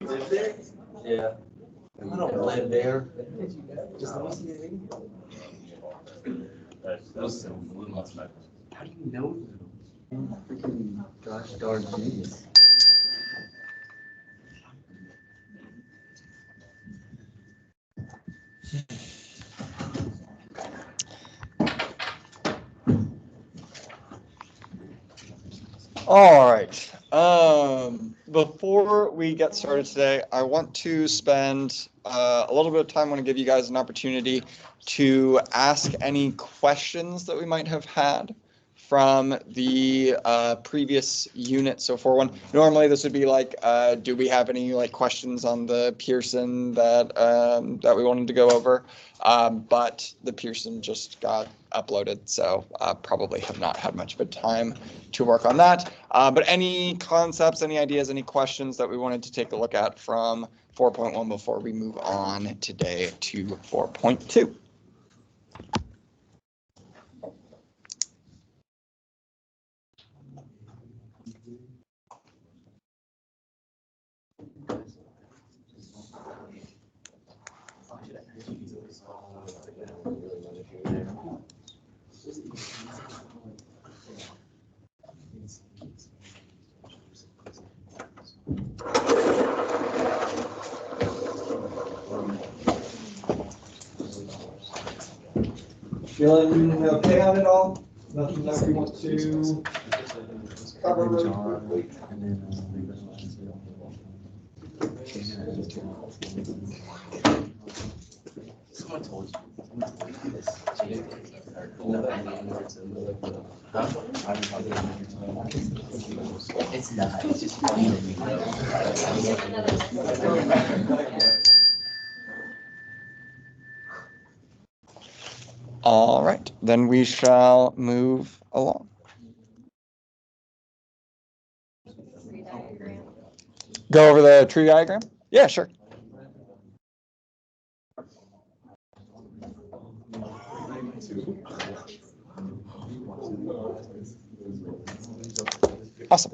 Live there? Yeah. I don't live there. Just let me see the video. How do you know them? Freaking gosh darn genius. All right. Before we get started today, I want to spend a little bit of time. I want to give you guys an opportunity to ask any questions that we might have had from the previous unit. So for one, normally this would be like, do we have any like questions on the Pearson that that we wanted to go over? But the Pearson just got uploaded, so probably have not had much of a time to work on that. But any concepts, any ideas, any questions that we wanted to take a look at from 4.1 before we move on today to 4.2? Feeling okay on it all? Nothing that we want to cover really quickly? Someone told you. It's not. It's just funny to me. All right, then we shall move along. Go over the tree diagram? Yeah, sure. Awesome.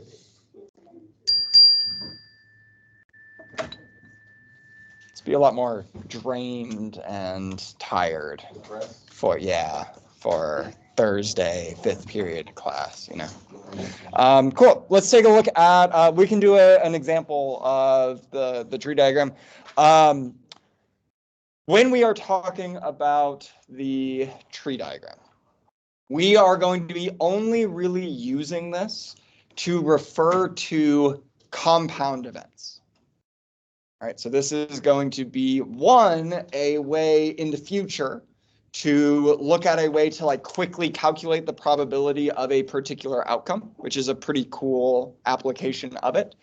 Let's be a lot more drained and tired for Thursday, 5th period class, you know. Cool. Let's take a look at, we can do an example of the tree diagram. When we are talking about the tree diagram, we are going to be only really using this to refer to compound events. All right, so this is going to be a way in the future to look at a way to like quickly calculate the probability of a particular outcome, which is a pretty cool application of it.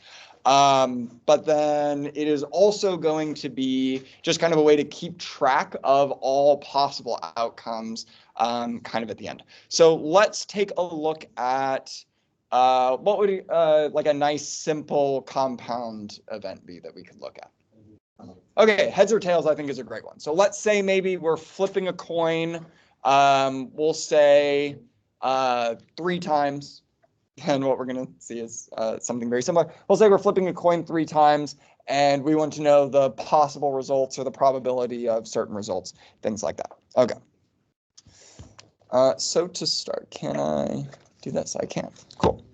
But then it is also going to be just kind of a way to keep track of all possible outcomes kind of at the end. So let's take a look at what would like a nice simple compound event be that we could look at. Okay, heads or tails I think is a great one. So let's say maybe we're flipping a coin, we'll say 3 times. And what we're going to see is something very similar. We'll say we're flipping a coin 3 times, and we want to know the possible results or the probability of certain results, things like that. Okay. So to start, can I do this? I can. Cool.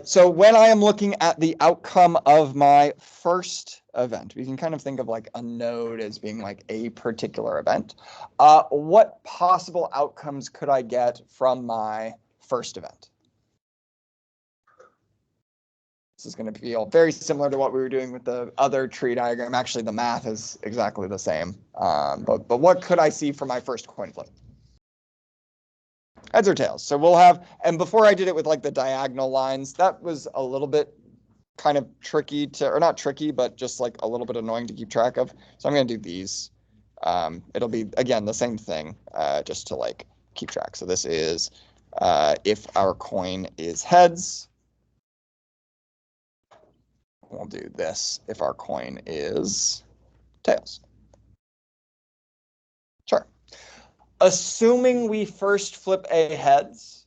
So when I am looking at the outcome of my first event, we can kind of think of like a node as being like a particular event. What possible outcomes could I get from my first event? This is going to feel very similar to what we were doing with the other tree diagram. Actually, the math is exactly the same. But what could I see for my first coin flip? Heads or tails. So we'll have, and before I did it with like the diagonal lines, that was a little bit kind of tricky to, or not tricky, but just like a little bit annoying to keep track of. So I'm going to do these. It'll be, again, the same thing, just to like keep track. So this is if our coin is heads. We'll do this if our coin is tails. Sure. Assuming we first flip a heads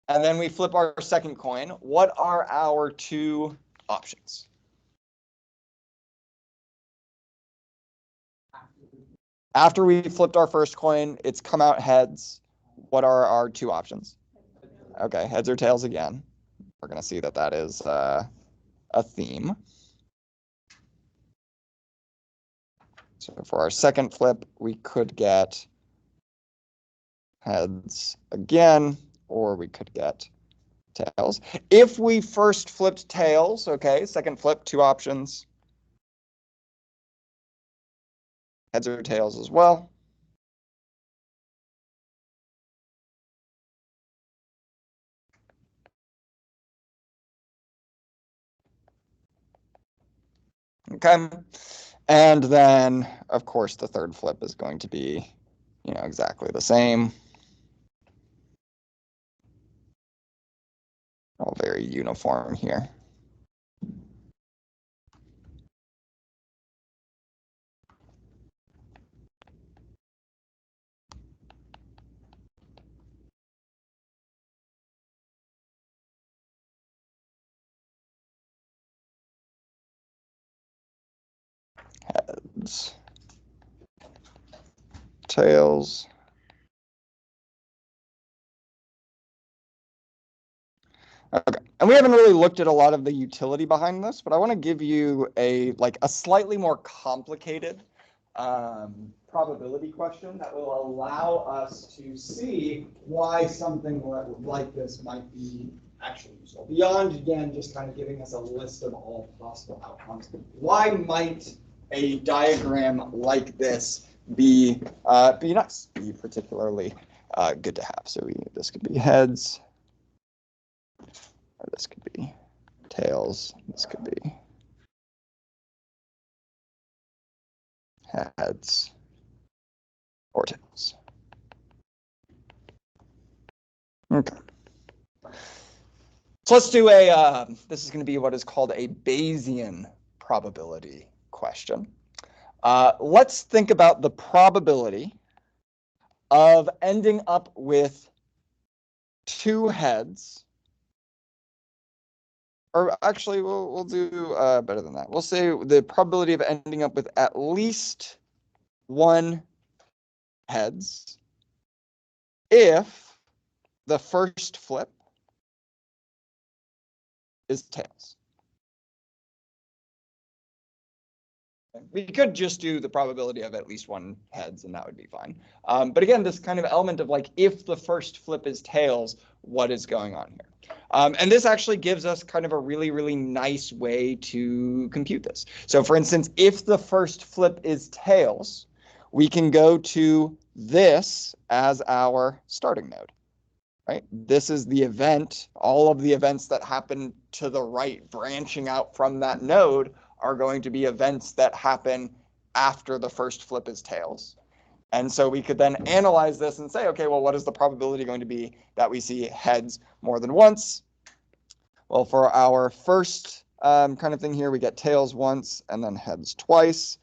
and then we flip our second coin, what are our 2 options? After we flipped our first coin, it's come out heads. What are our two options? Okay, heads or tails again. We're going to see that that is a theme. So for our second flip, we could get heads again, or we could get tails. If we first flipped tails, okay, second flip, two options. Heads or tails as well. Okay. And then, of course, the third flip is going to be, exactly the same. All very uniform here. Heads, tails. Okay, and we haven't really looked at a lot of the utility behind this, but I want to give you a slightly more complicated probability question that will allow us to see why something like this might be actually useful. Beyond, again, just kind of giving us a list of all possible outcomes. Why might a diagram like this be nice, be particularly good to have? So this could be heads. Or this could be tails. This could be heads or tails. Okay. So let's do this is going to be what is called a Bayesian probability question. Let's think about the probability of ending up with two heads. Or actually, we'll do better than that. We'll say the probability of ending up with at least one heads if the first flip is tails. We could just do the probability of at least one heads, and that would be fine. But again, this kind of element of if the first flip is tails, what is going on here? And this actually gives us kind of a really, really nice way to compute this. So for instance, if the first flip is tails, we can go to this as our starting node. Right? This is the event. All of the events that happen to the right branching out from that node are going to be events that happen after the first flip is tails. And so we could then analyze this and say, okay, well, what is the probability going to be that we see heads more than once? Well, for our first kind of thing here, we get tails once and then heads twice.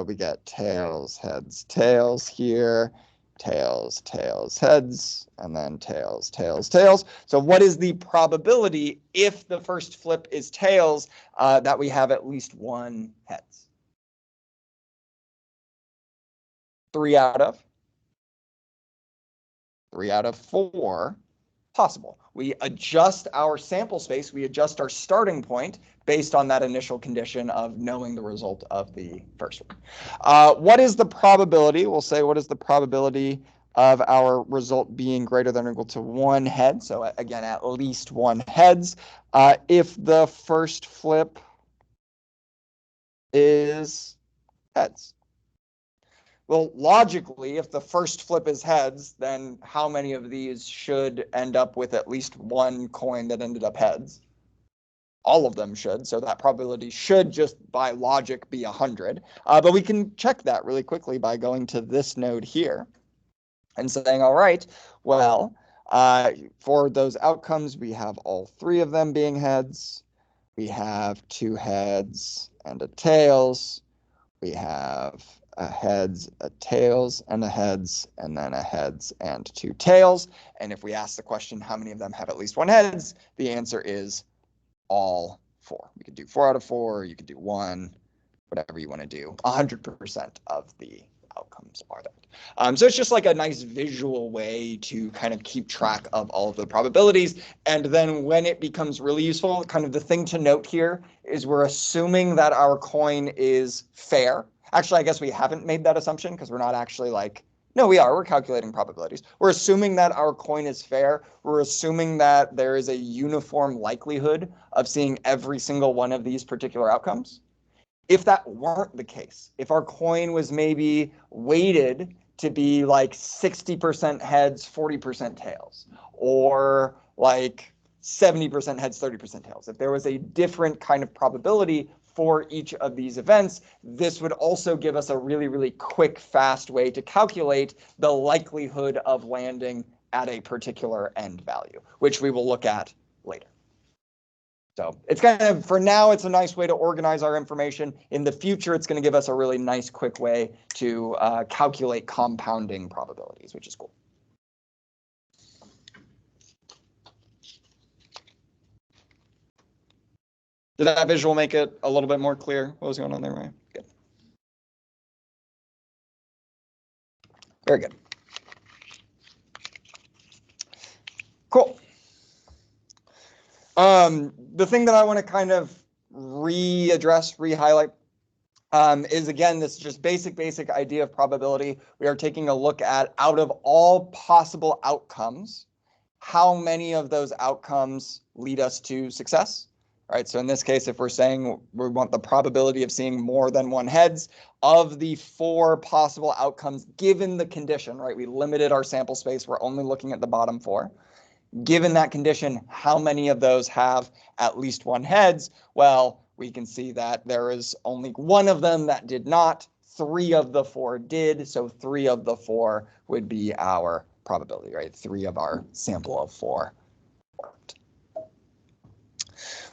We get tails, heads, tails here. Tails, tails, heads, and then tails, tails, tails. So what is the probability if the first flip is tails that we have at least one heads? 3 out of 4 possible. We adjust our sample space, we adjust our starting point based on that initial condition of knowing the result of the first one. What is the probability? We'll say, what is the probability of our result being greater than or equal to one head? So again, at least one heads. If the first flip is heads. Well, logically, if the first flip is heads, then how many of these should end up with at least one coin that ended up heads? All of them should, so that probability should just by logic be 100. But we can check that really quickly by going to this node here and saying, all right, well, for those outcomes, we have all 3 of them being heads. We have 2 heads and a tails. We have a heads, a tails, and a heads, and then a heads and 2 tails. And if we ask the question, how many of them have at least one heads? The answer is all 4. You could do 4 out of 4, you could do 1, whatever you want to do. 100% of the outcomes are there. So it's just like a nice visual way to kind of keep track of all of the probabilities. And then when it becomes really useful, kind of the thing to note here is we're assuming that our coin is fair. Actually, I guess we haven't made that assumption because we're not actually like, no, we are. We're calculating probabilities. We're assuming that our coin is fair. We're assuming that there is a uniform likelihood of seeing every single one of these particular outcomes. If that weren't the case, if our coin was maybe weighted to be like 60% heads, 40% tails, or like 70% heads, 30% tails, if there was a different kind of probability for each of these events, this would also give us a really, really quick, fast way to calculate the likelihood of landing at a particular end value, which we will look at later. So it's kind of, for now, it's a nice way to organize our information. In the future, it's going to give us a really nice, quick way to calculate compounding probabilities, which is cool. Did that visual make it a little bit more clear what was going on there, right? Good. Very good. Cool. The thing that I want to kind of re-highlight is, again, this just basic idea of probability. We are taking a look at, out of all possible outcomes, how many of those outcomes lead us to success, right? So in this case, if we're saying we want the probability of seeing more than one heads, of the 4 possible outcomes, given the condition, right? We limited our sample space. We're only looking at the bottom 4. Given that condition, how many of those have at least one heads? Well, we can see that there is only 1 of them that did not. 3 of the 4 did. So 3 of the 4 would be our probability, right? 3 of our sample of 4 worked.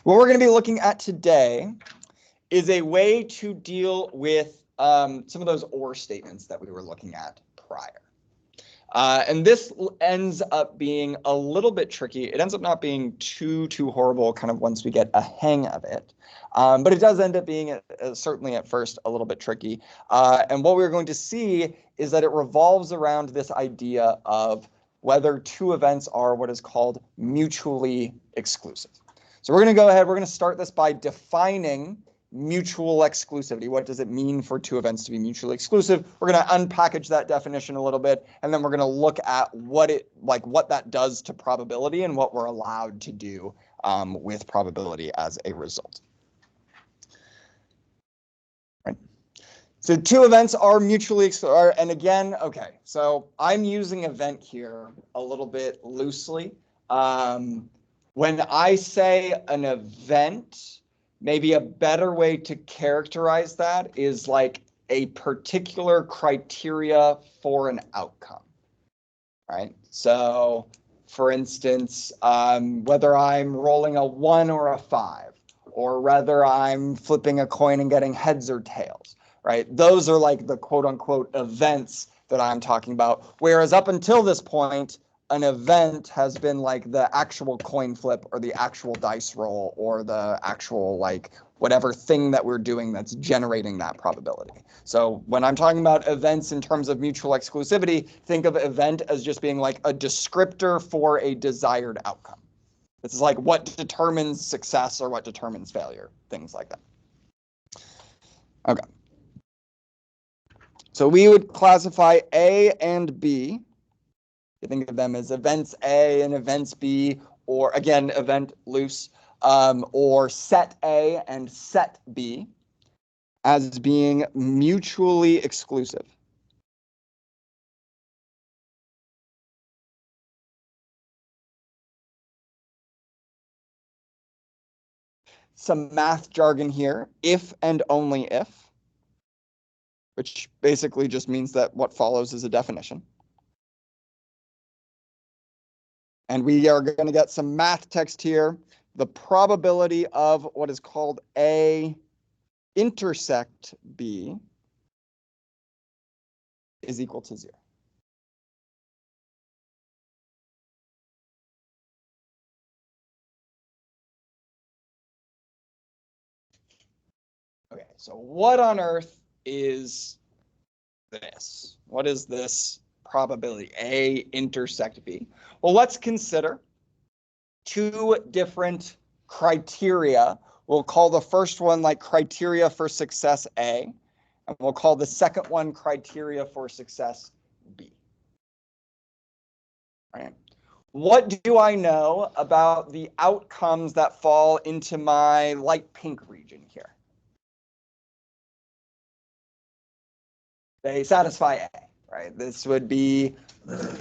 What we're going to be looking at today is a way to deal with some of those OR statements that we were looking at prior. And this ends up being a little bit tricky. It ends up not being too horrible kind of once we get a hang of it. But it does end up being, certainly at first, a little bit tricky. And what we're going to see is that it revolves around this idea of whether 2 events are what is called mutually exclusive. So we're going to go ahead. We're going to start this by defining mutual exclusivity. What does it mean for 2 events to be mutually exclusive? We're going to unpackage that definition a little bit, and then we're going to look at what that does to probability and what we're allowed to do with probability as a result. Right. So 2 events are mutually exclusive, and again, okay, so I'm using event here a little bit loosely. When I say an event, maybe a better way to characterize that is like a particular criteria for an outcome, right? So, for instance, whether I'm rolling a 1 or a 5, or whether I'm flipping a coin and getting heads or tails, right? Those are like the quote unquote events that I'm talking about. Whereas up until this point, an event has been like the actual coin flip or the actual dice roll or the actual like whatever thing that we're doing that's generating that probability. So when I'm talking about events in terms of mutual exclusivity, think of event as just being like a descriptor for a desired outcome. This is like what determines success or what determines failure, things like that. Okay. So we would classify A and B. You think of them as events A and events B, or again, event loose, or set A and set B as being mutually exclusive. Some math jargon here, if and only if, which basically just means that what follows is a definition. And we are going to get some math text here. The probability of what is called A intersect B is equal to 0. Okay, so what on earth is this? What is this probability? A intersect B. Well, let's consider two different criteria. We'll call the first one like criteria for success A, and we'll call the second one criteria for success B. All right. What do I know about the outcomes that fall into my light pink region here? They satisfy A, right? This would be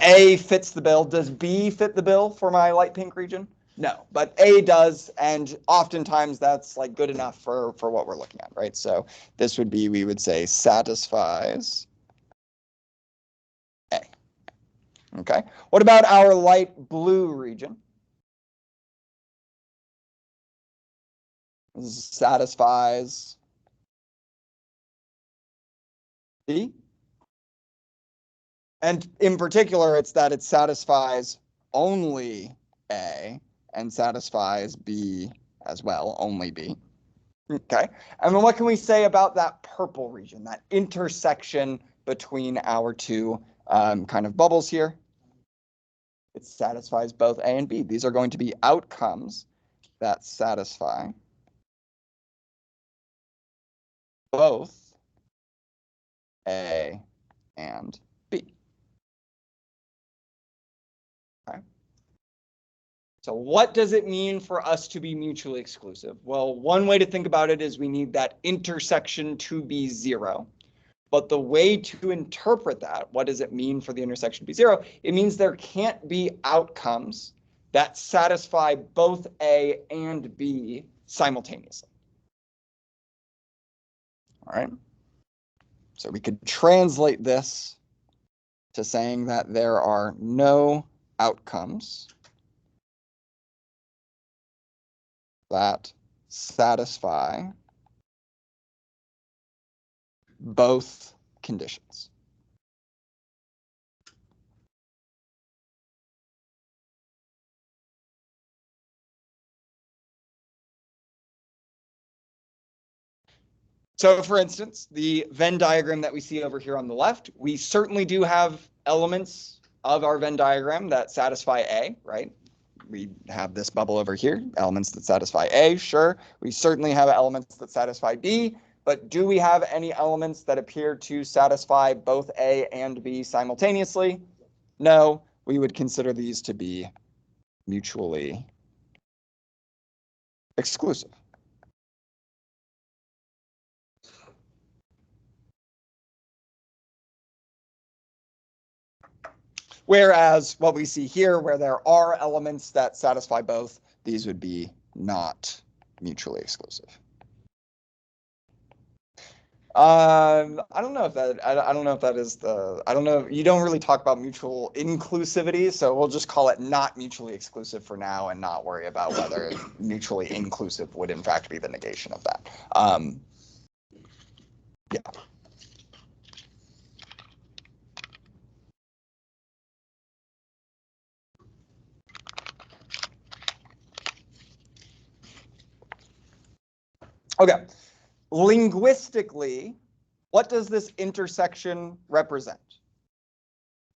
A fits the bill. Does B fit the bill for my light pink region? No, but A does, and oftentimes that's like good enough for what we're looking at, right? So this would be, we would say, satisfies A. Okay. What about our light blue region? This satisfies B. And in particular, it's that it satisfies only A and satisfies B as well, only B. Okay. And then what can we say about that purple region, that intersection between our two kind of bubbles here? It satisfies both A and B. These are going to be outcomes that satisfy both A and B. Okay. So what does it mean for us to be mutually exclusive? Well, one way to think about it is we need that intersection to be 0. But the way to interpret that, what does it mean for the intersection to be 0? It means there can't be outcomes that satisfy both A and B simultaneously. All right. So we could translate this to saying that there are no outcomes that satisfy both conditions. So for instance, the Venn diagram that we see over here on the left, we certainly do have elements of our Venn diagram that satisfy A, right? We have this bubble over here, elements that satisfy A, sure. We certainly have elements that satisfy B, but do we have any elements that appear to satisfy both A and B simultaneously? No, we would consider these to be mutually exclusive. Whereas what we see here, where there are elements that satisfy both, these would be not mutually exclusive. I don't know if that, I don't know if that is the, I don't know, you don't really talk about mutual inclusivity, so we'll just call it not mutually exclusive for now and not worry about whether mutually inclusive would in fact be the negation of that. Yeah. Okay, linguistically, what does this intersection represent?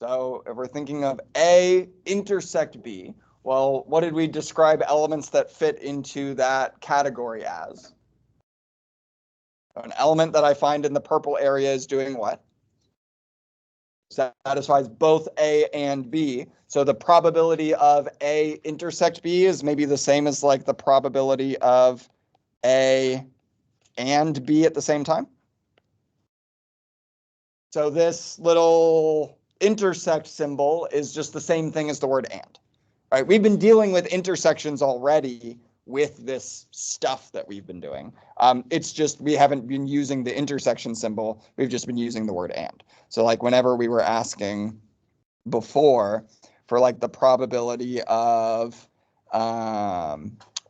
So if we're thinking of A intersect B, well, what did we describe elements that fit into that category as? An element that I find in the purple area is doing what? Satisfies both A and B. So the probability of A intersect B is maybe the same as like the probability of A and B at the same time. So this little intersect symbol is just the same thing as the word and, right? We've been dealing with intersections already with this stuff that we've been doing. It's just we haven't been using the intersection symbol. We've just been using the word and. So like whenever we were asking before for like the probability of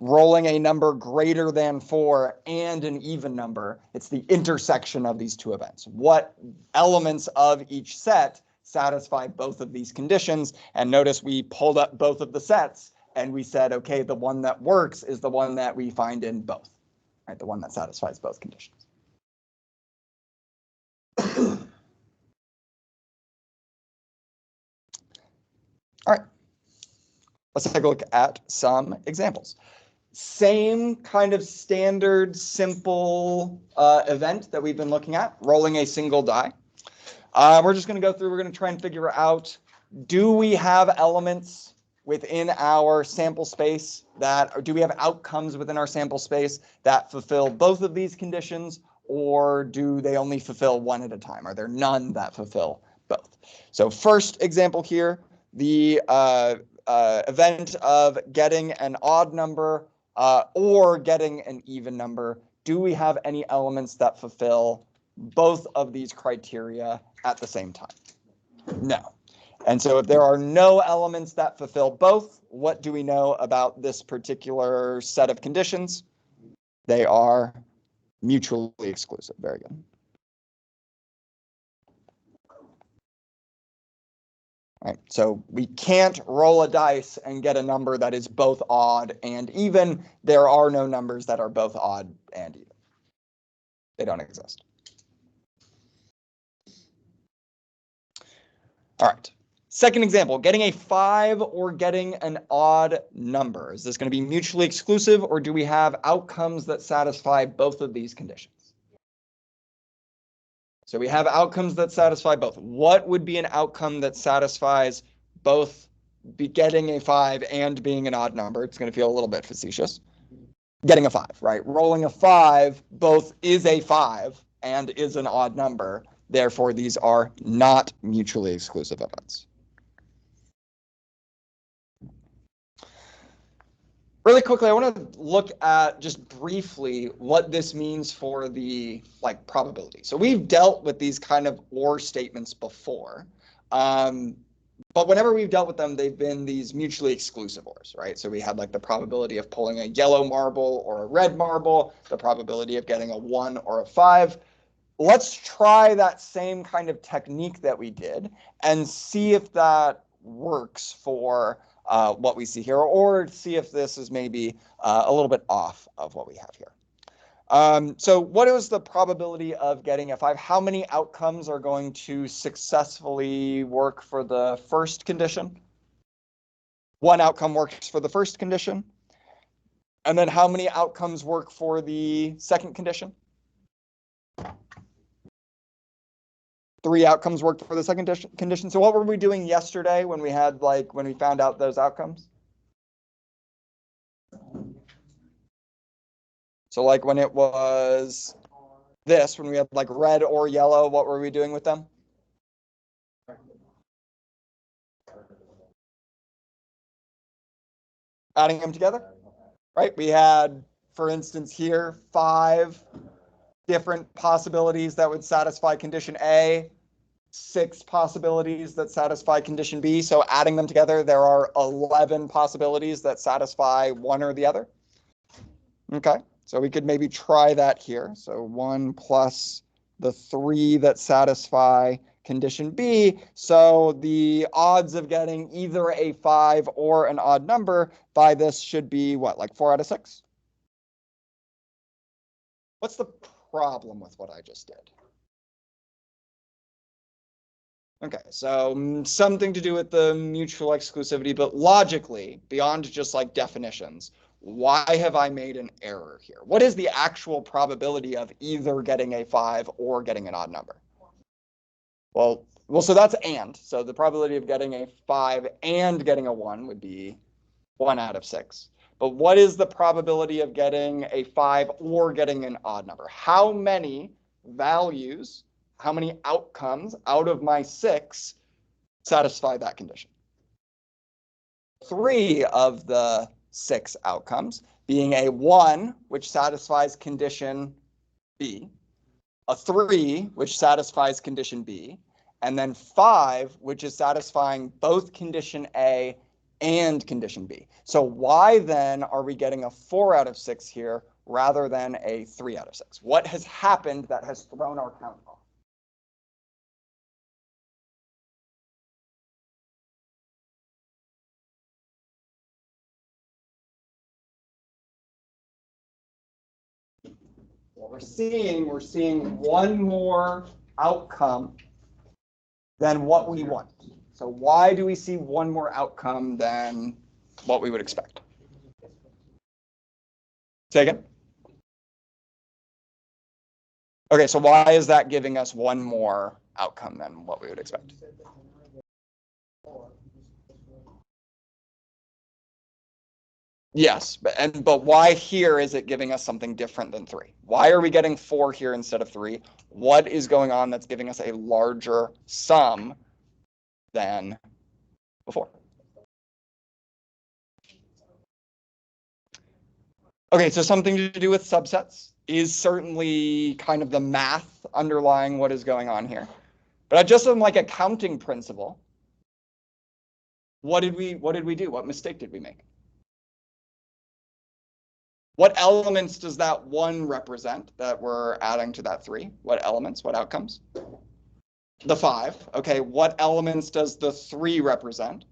rolling a number greater than 4 and an even number, it's the intersection of these two events. What elements of each set satisfy both of these conditions? And notice we pulled up both of the sets and we said, okay, the one that works is the one that we find in both, right? The one that satisfies both conditions. All right, let's take a look at some examples. Same kind of standard, simple event that we've been looking at, rolling a single die. We're just going to go through, we're going to try and figure out, do we have elements within our sample space that, or do we have outcomes within our sample space that fulfill both of these conditions, or do they only fulfill one at a time? Are there none that fulfill both? So first example here, the event of getting an odd number or getting an even number. Do we have any elements that fulfill both of these criteria at the same time? No. And so if there are no elements that fulfill both, what do we know about this particular set of conditions? They are mutually exclusive. Very good. All right, so we can't roll a dice and get a number that is both odd and even. There are no numbers that are both odd and even. They don't exist. All right. Second example, getting a 5 or getting an odd number. Is this going to be mutually exclusive, or do we have outcomes that satisfy both of these conditions? So we have outcomes that satisfy both. What would be an outcome that satisfies both getting a 5 and being an odd number? It's going to feel a little bit facetious. Getting a 5, right? Rolling a 5 both is a 5 and is an odd number. Therefore, these are not mutually exclusive events. Really quickly, I want to look at just briefly what this means for the probability. So we've dealt with these kind of or statements before, but whenever we've dealt with them, they've been these mutually exclusive ors, right? So we had the probability of pulling a yellow marble or a red marble, the probability of getting a 1 or a 5. Let's try that same kind of technique that we did and see if that works for what we see here, or see if this is maybe a little bit off of what we have here. So what is the probability of getting a 5? How many outcomes are going to successfully work for the first condition? One outcome works for the first condition. And then how many outcomes work for the second condition? 3 outcomes worked for the second condition. So what were we doing yesterday when we had when we found out those outcomes? So when it was this, when we had red or yellow, what were we doing with them? Adding them together, right? We had, for instance, here 5 different possibilities that would satisfy condition A, 6 possibilities that satisfy condition B. So adding them together, there are 11 possibilities that satisfy one or the other. Okay, so we could maybe try that here. So 1 plus the 3 that satisfy condition B. So the odds of getting either a 5 or an odd number by this should be what, 4 out of 6? What's the problem with what I just did? Okay, so something to do with the mutual exclusivity, but logically, beyond just definitions, why have I made an error here? What is the actual probability of either getting a 5 or getting an odd number? Well, so that's and. So the probability of getting a 5 and getting a 1 would be 1 out of 6. But what is the probability of getting a 5 or getting an odd number? How many values, how many outcomes out of my 6 satisfy that condition? 3 of the 6 outcomes, being a 1, which satisfies condition B, a 3, which satisfies condition B, and then 5, which is satisfying both condition A and condition B. So why then are we getting a 4 out of 6 here rather than a 3 out of 6? What has happened that has thrown our count off? What we're seeing one more outcome than what we want. So why do we see one more outcome than what we would expect? Say again? Okay, so why is that giving us one more outcome than what we would expect? Yes, but why here is it giving us something different than 3? Why are we getting 4 here instead of 3? What is going on that's giving us a larger sum than before? Okay, so something to do with subsets is certainly kind of the math underlying what is going on here. But just on like a counting principle, what did we do? What mistake did we make? What elements does that 1 represent that we're adding to that 3? What elements, what outcomes? The 5. Okay, what elements does the 3 represent?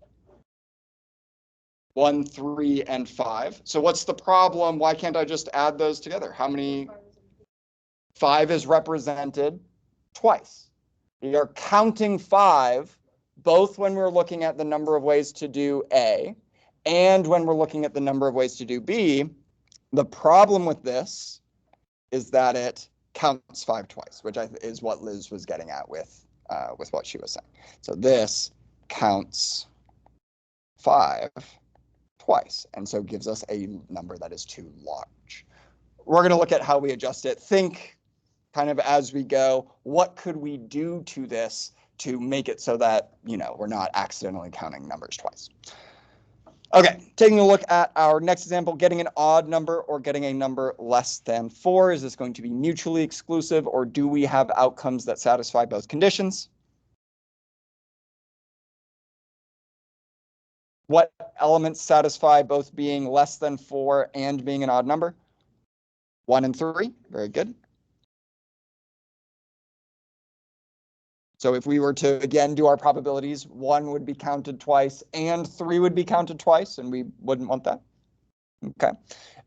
1, 3, and 5. So what's the problem? Why can't I just add those together? How many? 5 is represented twice. We are counting 5 both when we're looking at the number of ways to do A and when we're looking at the number of ways to do B. The problem with this is that it counts 5 twice, which is what Liz was getting at with what she was saying. So this counts 5 twice, and so gives us a number that is too large. We're going to look at how we adjust it. Think kind of as we go, what could we do to this to make it so that, we're not accidentally counting numbers twice. Okay, taking a look at our next example, getting an odd number or getting a number less than 4. Is this going to be mutually exclusive, or do we have outcomes that satisfy both conditions? What elements satisfy both being less than 4 and being an odd number? 1 and 3, very good. So if we were to, again, do our probabilities, 1 would be counted twice and 3 would be counted twice, and we wouldn't want that. Okay.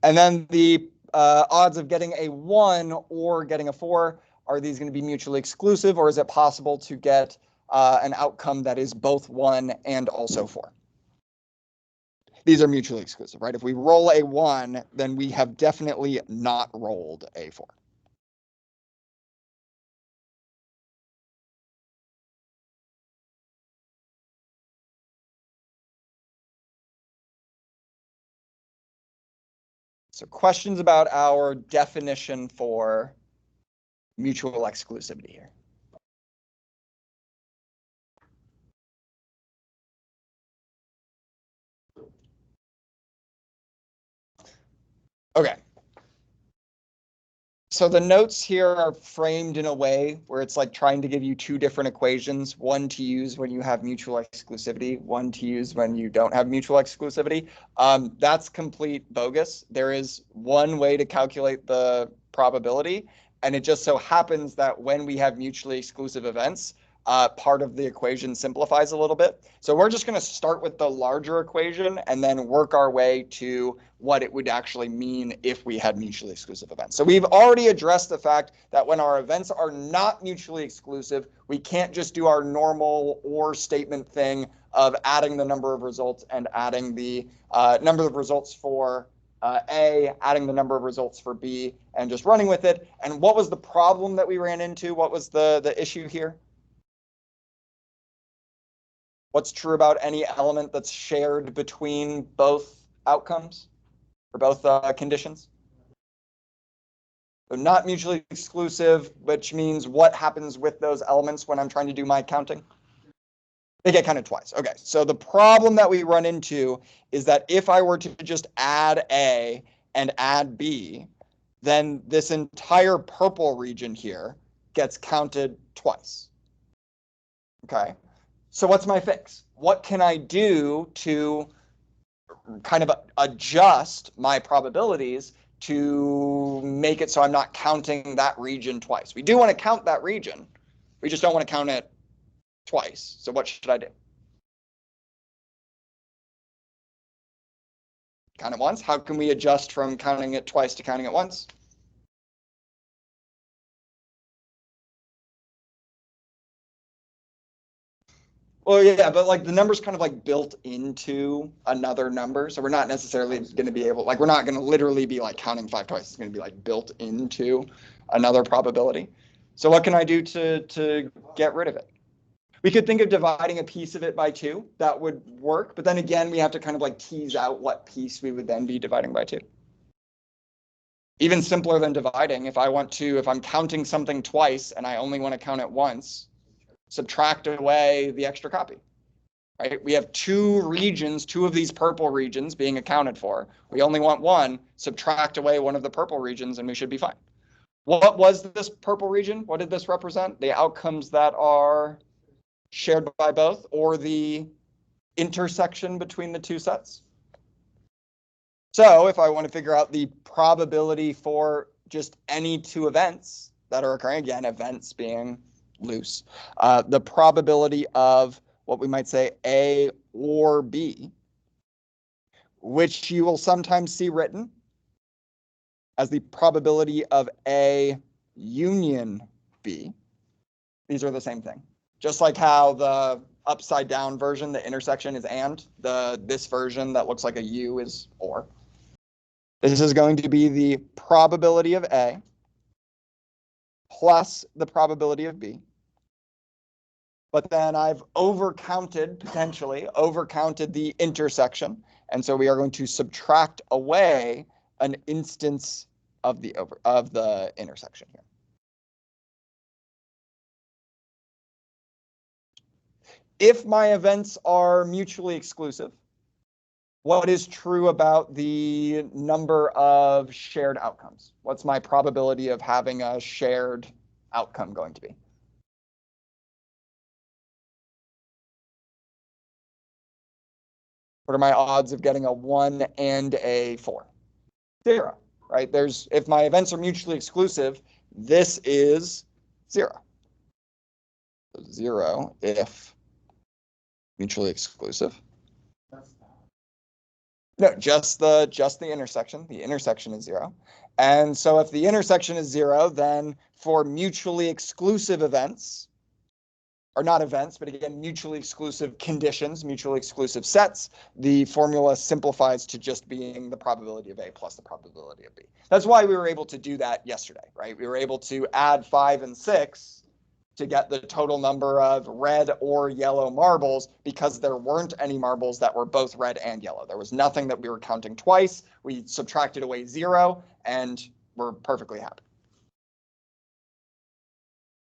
And then the odds of getting a 1 or getting a 4, are these going to be mutually exclusive, or is it possible to get an outcome that is both 1 and also 4? These are mutually exclusive, right? If we roll a 1, then we have definitely not rolled a 4. So questions about our definition for mutual exclusivity here. Okay. So the notes here are framed in a way where it's like trying to give you 2 different equations, one to use when you have mutual exclusivity, one to use when you don't have mutual exclusivity. That's complete bogus. There is one way to calculate the probability, and it just so happens that when we have mutually exclusive events, part of the equation simplifies a little bit. So we're just going to start with the larger equation and then work our way to what it would actually mean if we had mutually exclusive events. So we've already addressed the fact that when our events are not mutually exclusive, we can't just do our normal or statement thing of adding the number of results and adding the number of results for A, adding the number of results for B, and just running with it. And what was the problem that we ran into? What was the issue here? What's true about any element that's shared between both outcomes or both conditions? So not mutually exclusive, which means what happens with those elements when I'm trying to do my counting? They get counted twice. Okay, so the problem that we run into is that if I were to just add A and add B, then this entire purple region here gets counted twice. Okay, so what's my fix? What can I do to kind of adjust my probabilities to make it so I'm not counting that region twice? We do want to count that region. We just don't want to count it twice. So what should I do? Count it once. How can we adjust from counting it twice to counting it once? Well, yeah, but like the number's kind of like built into another number. So we're not necessarily going to be able, like, we're not going to literally be like counting 5 twice. It's going to be like built into another probability. So what can I do to get rid of it? We could think of dividing a piece of it by 2. That would work. But then again, we have to kind of like tease out what piece we would then be dividing by 2. Even simpler than dividing, if I'm counting something twice and I only want to count it once, subtract away the extra copy, right? We have 2 regions, 2 of these purple regions being accounted for. We only want 1, subtract away one of the purple regions and we should be fine. What was this purple region? What did this represent? The outcomes that are shared by both, or the intersection between the 2 sets. So if I want to figure out the probability for just any 2 events that are occurring, again, events being loose, the probability of what we might say A or B, which you will sometimes see written as the probability of A union B. These are the same thing. Just like how the upside down version, the intersection is and, this version that looks like a U is or. This is going to be the probability of A plus the probability of B. But then I've potentially overcounted the intersection. And so we are going to subtract away an instance of the intersection here. If my events are mutually exclusive, what is true about the number of shared outcomes? What's my probability of having a shared outcome going to be? What are my odds of getting a 1 and a 4? 0, right? If my events are mutually exclusive, this is 0. 0 if mutually exclusive. No, just the intersection. The intersection is 0. And so if the intersection is 0, then for mutually exclusive events, or not events, but again, mutually exclusive conditions, mutually exclusive sets, the formula simplifies to just being the probability of A plus the probability of B. That's why we were able to do that yesterday, right? We were able to add 5 and 6 to get the total number of red or yellow marbles because there weren't any marbles that were both red and yellow. There was nothing that we were counting twice. We subtracted away 0 and we're perfectly happy.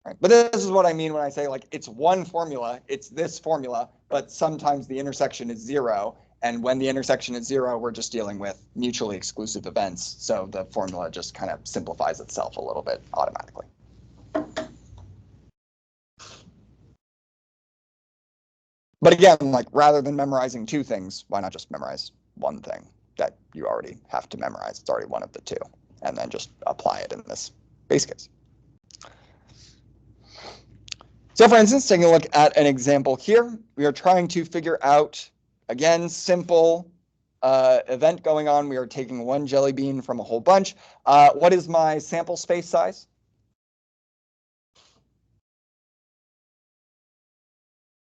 Right. But this is what I mean when I say like it's one formula, it's this formula, but sometimes the intersection is 0. And when the intersection is 0, we're just dealing with mutually exclusive events. So the formula just kind of simplifies itself a little bit automatically. But again, like rather than memorizing 2 things, why not just memorize 1 thing that you already have to memorize? It's already one of the 2, and then just apply it in this base case. So for instance, taking a look at an example here, we are trying to figure out, again, simple event going on. We are taking 1 jelly bean from a whole bunch. What is my sample space size?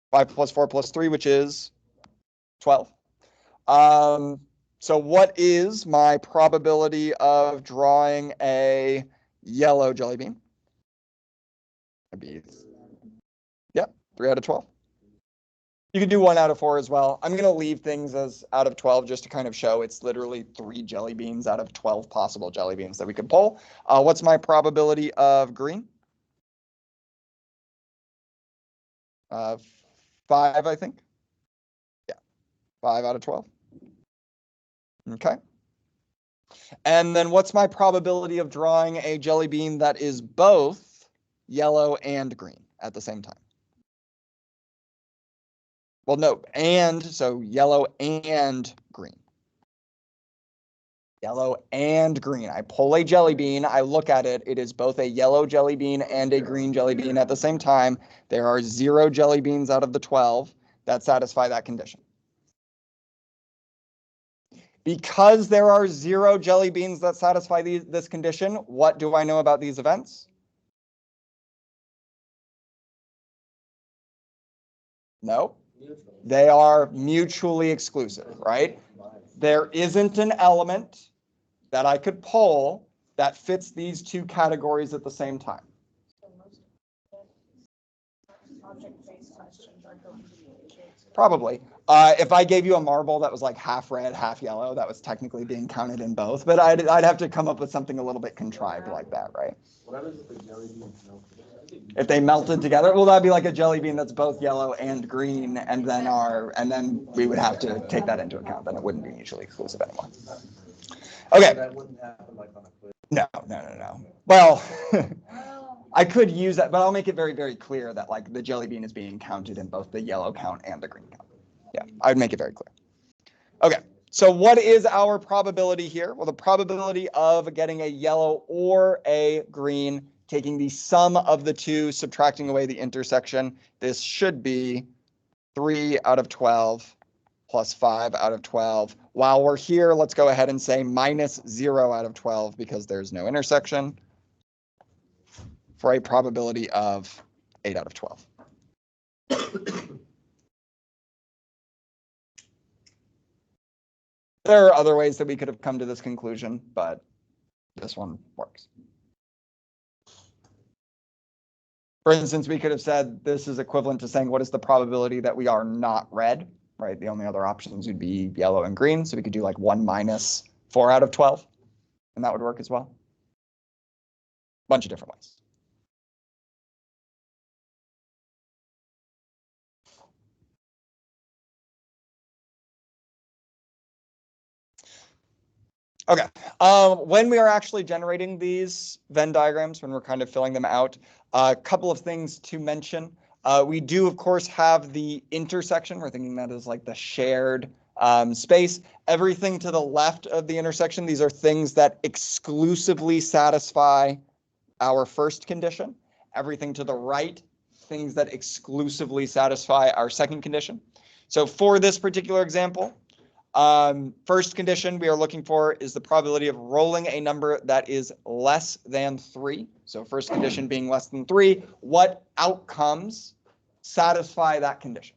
Five plus 4 plus 3, which is 12. So what is my probability of drawing a yellow jelly bean? Yeah, 3 out of 12. You could do 1 out of 4 as well. I'm going to leave things as out of 12 just to kind of show it's literally 3 jelly beans out of 12 possible jelly beans that we could pull. What's my probability of green? 5, I think. Yeah, 5 out of 12. Okay. And then what's my probability of drawing a jelly bean that is both yellow and green at the same time? Well, no, so yellow and green. Yellow and green. I pull a jelly bean, I look at it, it is both a yellow jelly bean and a green jelly bean at the same time. There are 0 jelly beans out of the 12 that satisfy that condition. Because there are 0 jelly beans that satisfy this condition, what do I know about these events? No, They are mutually exclusive, right? There isn't an element that I could pull that fits these two categories at the same time. Object-based questions are going to be. Probably. If I gave you a marble that was like half red, half yellow, that was technically being counted in both, but I'd have to come up with something a little bit contrived like that, right? What happens if the jelly beans melt? If they melted together, well, that'd be like a jelly bean that's both yellow and green, and then we would have to take that into account. Then it wouldn't be mutually exclusive anymore. Okay. That wouldn't happen like on a quiz. No. Well, I could use that, but I'll make it very, very clear that like the jelly bean is being counted in both the yellow count and the green count. Yeah, I would make it very clear. Okay, so what is our probability here? Well, the probability of getting a yellow or a green, taking the sum of the two, subtracting away the intersection, this should be 3 out of 12 plus 5 out of 12. While we're here, let's go ahead and say minus 0 out of 12 because there's no intersection for a probability of 8 out of 12. There are other ways that we could have come to this conclusion, but this one works. For instance, we could have said this is equivalent to saying what is the probability that we are not red, right? The only other options would be yellow and green. So we could do like 1 minus 4 out of 12, and that would work as well. Bunch of different ways. Okay, when we are actually generating these Venn diagrams, when we're kind of filling them out, a couple of things to mention. We do, of course, have the intersection. We're thinking that is like the shared space. Everything to the left of the intersection, these are things that exclusively satisfy our first condition. Everything to the right, things that exclusively satisfy our second condition. So for this particular example, first condition we are looking for is the probability of rolling a number that is less than 3. So first condition being less than 3, what outcomes satisfy that condition?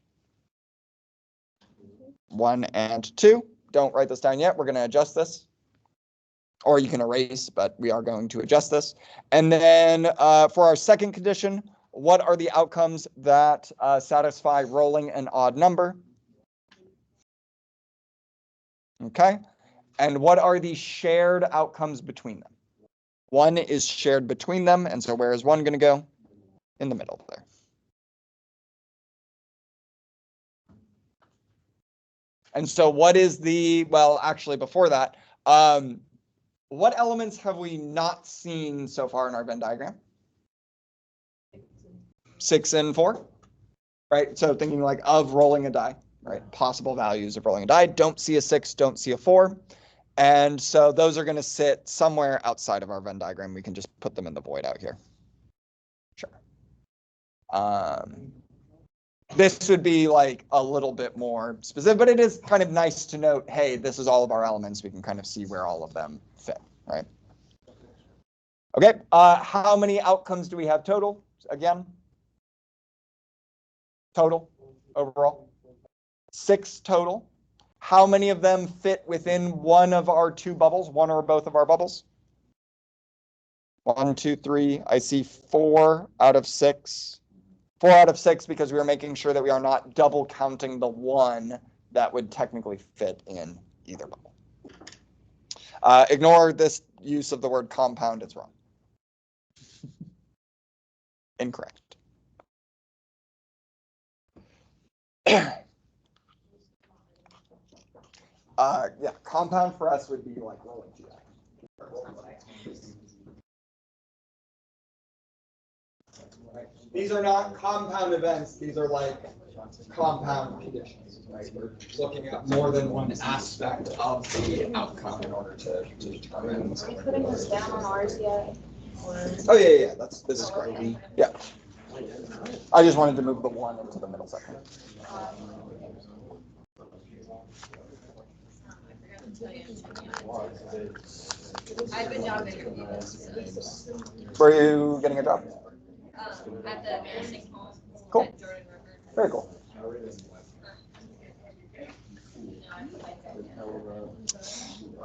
1 and 2. Don't write this down yet. We're going to adjust this. Or you can erase, but we are going to adjust this. And then for our second condition, what are the outcomes that satisfy rolling an odd number? Okay, and what are the shared outcomes between them? 1 is shared between them, and so where is 1 going to go? In the middle there. And so what is the, well, actually before that, what elements have we not seen so far in our Venn diagram? 6 and 4, right? So thinking like of rolling a die. Right, possible values of rolling a die. Don't see a 6, don't see a 4. And so those are going to sit somewhere outside of our Venn diagram. We can just put them in the void out here. Sure. This would be like a little bit more specific, but it is kind of nice to note, hey, this is all of our elements. We can kind of see where all of them fit, right? Okay, how many outcomes do we have total? Again, total overall. 6 total. How many of them fit within one of our 2 bubbles, one or both of our bubbles? 1, 2, 3. I see 4 out of 6. 4 out of 6 because we are making sure that we are not double counting the 1 that would technically fit in either bubble. Ignore this use of the word compound, it's wrong. Incorrect. Yeah, compound for us would be like rolling GI. These are not compound events. These are like compound conditions. Right? We're looking at more than one aspect of the outcome in order to determine. Are you putting this down on ours yet? Oh yeah. This is correct. Yeah. I just wanted to move the 1 into the middle section. I've been job interviewing this. Were you getting a job? At the nursing home. Cool. At Jordan River. Very cool.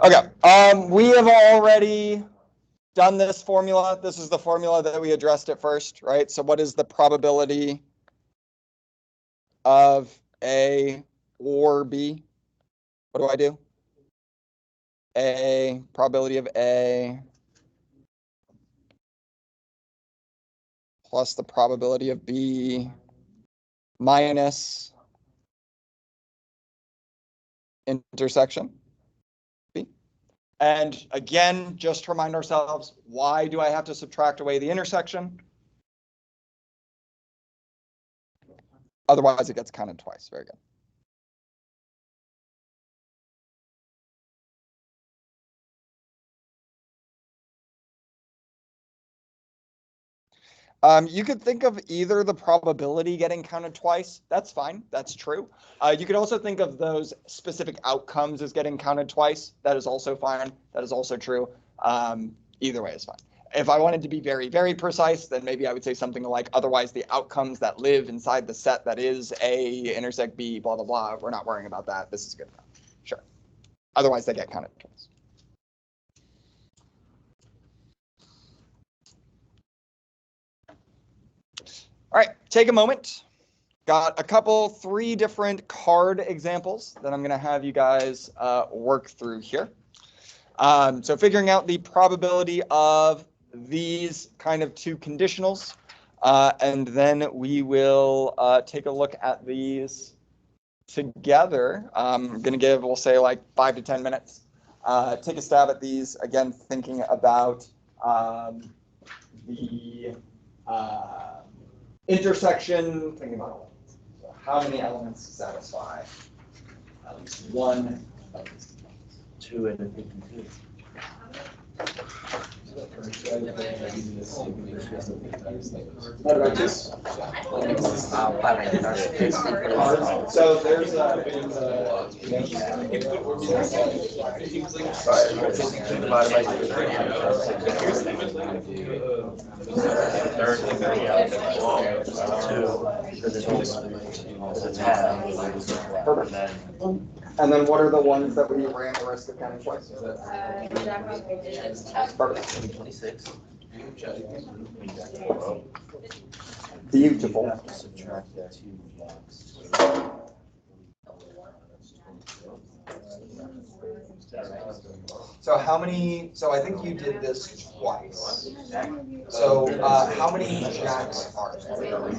Okay, we have already done this formula. This is the formula that we addressed at first, right? So what is the probability of A or B? What do I do? A, probability of A plus the probability of B minus intersection B. And again, just to remind ourselves, why do I have to subtract away the intersection? Otherwise, it gets counted twice. Very good. You could think of either the probability getting counted twice. That's fine. That's true. You could also think of those specific outcomes as getting counted twice. That is also fine. That is also true. Either way is fine. If I wanted to be very, very precise, then maybe I would say something like, otherwise the outcomes that live inside the set that is A intersect B, blah, blah, blah. We're not worrying about that. This is good enough. Sure. Otherwise, they get counted twice. All right, take a moment. Got a couple, 3 different card examples that I'm going to have you guys work through here. So figuring out the probability of these kind of 2 conditionals, and then we will take a look at these together. I'm going to give, we'll say, like 5 to 10 minutes. Take a stab at these, again, thinking about the intersection, thinking about how many elements satisfy at least one of these. 2 and 52. What about 2? So there's and then what are the ones that we ran the risk of counting twice? Is it? Perfect. 26. Beautiful. Subtract the 2 blocks. So how many, so I think you did this twice. So how many jacks are there?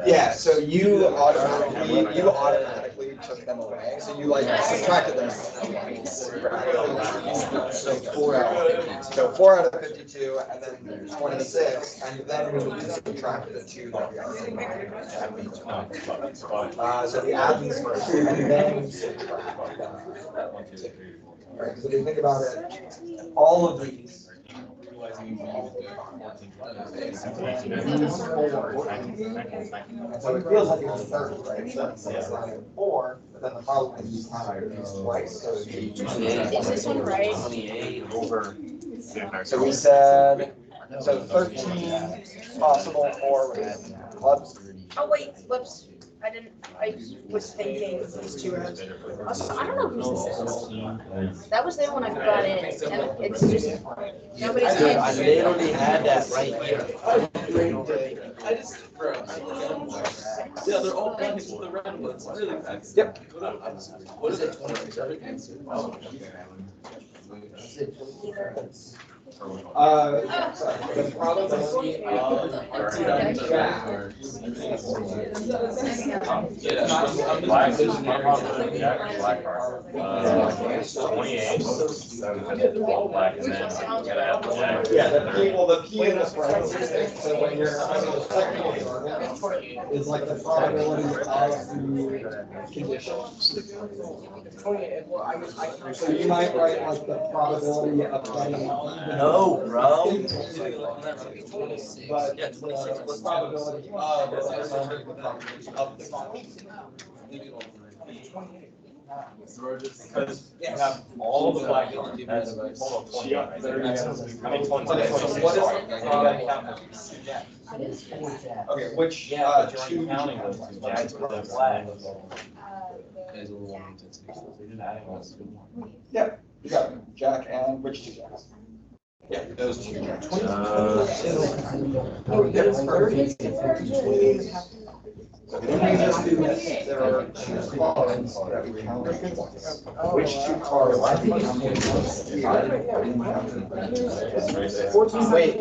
Yeah, so you automatically took them away. So you like subtracted them twice. So 4 out of 52. So 4 out of 52, and then 26, and then we need to subtract the 2 that we already made. So we add these first, and then subtract. Right, because if you think about it, all of these. So it feels like it's 30, right? So it's 4, but then the problem is you counted these twice. So Is this one right? 28 over. So we said, so 13 possible for clubs. Oh, wait, whoops. I was thinking these 2 rows. Also, I don't know whose this is. That was the one I got in, and it's just, nobody's I answering. literally had that right here. I just, bro. Yeah, they're all random, the random ones, really fast. Yep. What is it, 26? The probability of Black, black card. 28. Black, and then gotta add the jack. yeah, the P, well, the P in this parentheses, so when you're having the technical is like the probability of the condition. So you might write like the probability of getting. No, bro. But the probability of is actually the probability of the function. Because you have all the black cards. That's total 20. I mean, 20. Okay, so what is okay, which Yeah, but you're two only counting those 2 jacks with the black. Guys, a little more intensity. Yeah, you got Jack and which two Jacks? Yeah, those two Jacks. There are two cards that we counted. Which two cards? Wait.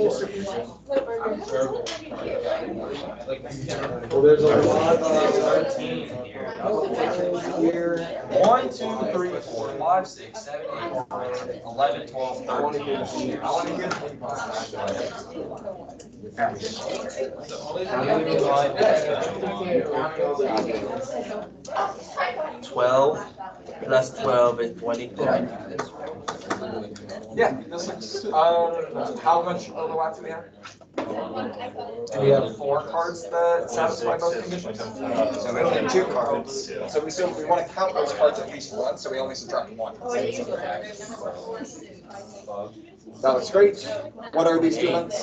Well, there's a lot of 13 here. 1, 2, 3, 4, 5, 6, 7, 8, 11, 12, 13. I want to hear 12 plus 12 is 24. Yeah, this looks, how much overlap do we have? Do we have 4 cards that satisfy both conditions? So we only have 2 cards. So we want to count those cards at least once, so we only subtract 1. That looks great. What are these 2 events?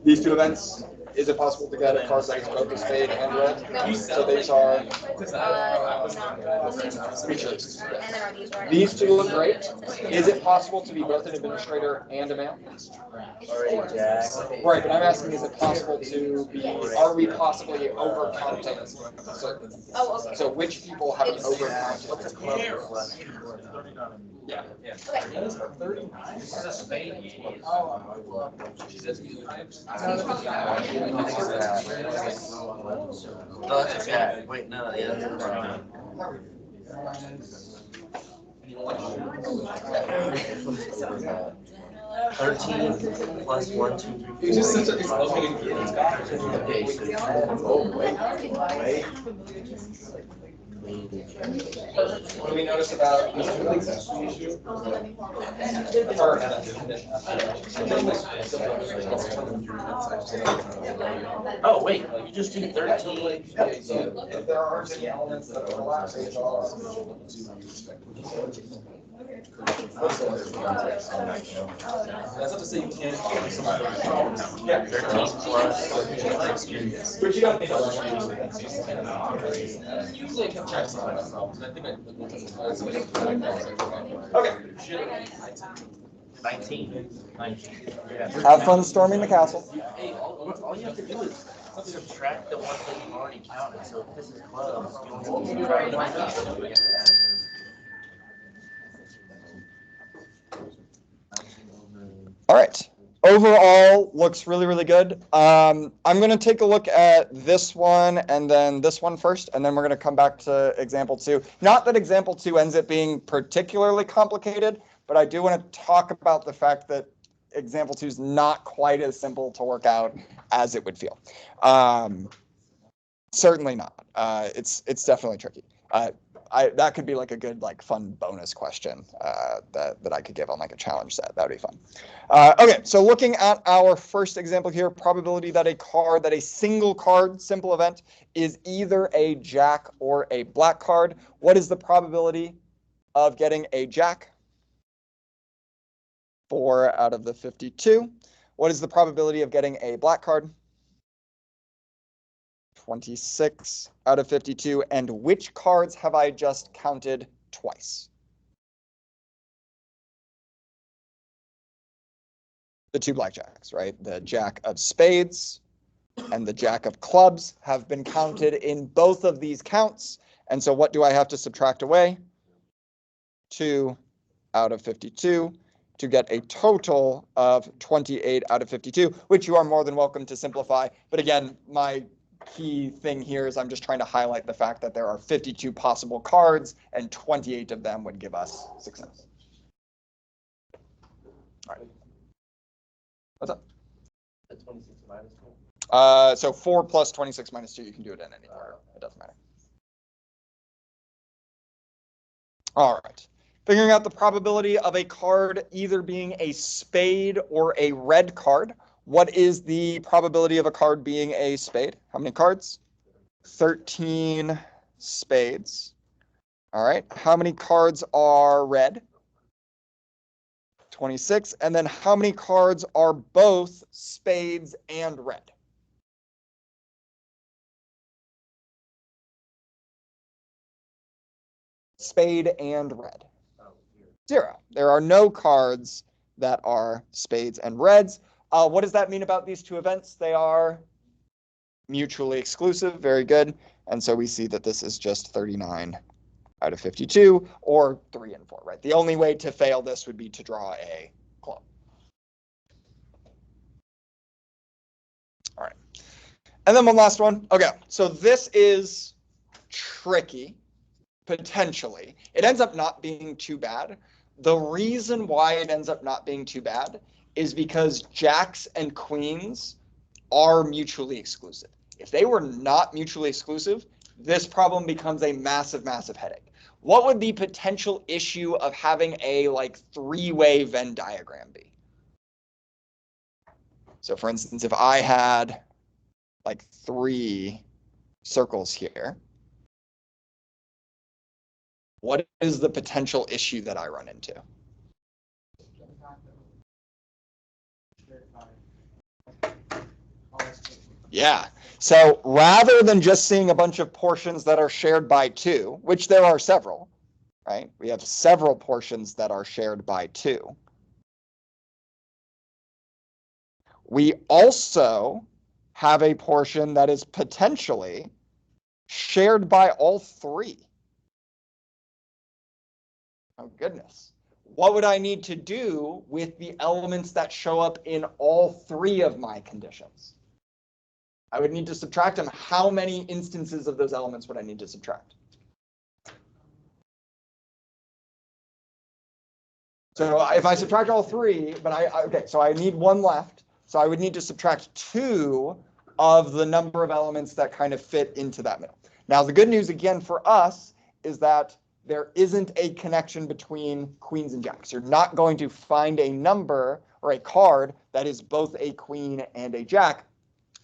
These 2 events, is it possible to get a card that is both a spade and red? So these are creatures. These 2 look great. Is it possible to be both an administrator and a male? Right, but I'm asking, is it possible to be, are we possibly overcounting? So which people have an overcounted? Yeah. Oh, that's okay. Wait, no, yeah, that's fine. 13 plus 1, 2, 3, 4. It's just such a, it's okay. What do we notice about these 2 things? Oh, wait, you just do 13. If there aren't any elements that overlap, they draw. That's not to say you can't. Yeah. 13 plus. But you don't need to. Usually I can check some of myself. I think Okay. 19. Have fun storming the castle. Hey, all you have to do is subtract the ones that you've already counted. So if this is clubs, you only have to subtract 1. All right. Overall, looks really, really good. I'm going to take a look at this one and then this one first, and then we're going to come back to example 2. Not that example 2 ends up being particularly complicated, but I do want to talk about the fact that example 2 is not quite as simple to work out as it would feel. Certainly not. It's definitely tricky. That could be like a good, like, fun bonus question that I could give on like a challenge set. That would be fun. Okay, so looking at our first example here, probability that a single card, simple event, is either a jack or a black card. What is the probability of getting a jack? 4 out of the 52. What is the probability of getting a black card? 26 out of 52. And which cards have I just counted twice? The 2 blackjacks, right? The jack of spades and the jack of clubs have been counted in both of these counts. And so what do I have to subtract away? 2 out of 52 to get a total of 28 out of 52, which you are more than welcome to simplify. But again, my key thing here is I'm just trying to highlight the fact that there are 52 possible cards and 28 of them would give us success. All right. What's up? 26 minus 2. So 4 plus 26 minus 2, you can do it in any order. It doesn't matter. All right. Figuring out the probability of a card either being a spade or a red card. What is the probability of a card being a spade? How many cards? 13 spades. All right. How many cards are red? 26. And then how many cards are both spades and red? spade and red? 0. There are no cards that are spades and reds. What does that mean about these two events? They are mutually exclusive. Very good. And so we see that this is just 39 out of 52, or 3 and 4, right? The only way to fail this would be to draw a club. All right. And then one last one. Okay, so this is tricky, potentially. It ends up not being too bad. The reason why it ends up not being too bad is because jacks and queens are mutually exclusive. If they were not mutually exclusive, this problem becomes a massive, massive headache. What would the potential issue of having a like 3-way Venn diagram be? So for instance, if I had like 3 circles here, what is the potential issue that I run into? Yeah. So rather than just seeing a bunch of portions that are shared by 2, which there are several, right? We have several portions that are shared by 2. We also have a portion that is potentially shared by all 3. Oh, goodness. What would I need to do with the elements that show up in all 3 of my conditions? I would need to subtract them. How many instances of those elements would I need to subtract? So if I subtract all 3, but okay, so I need 1 left. So I would need to subtract 2 of the number of elements that kind of fit into that middle. Now, the good news again for us is that there isn't a connection between queens and jacks. You're not going to find a number or a card that is both a queen and a jack.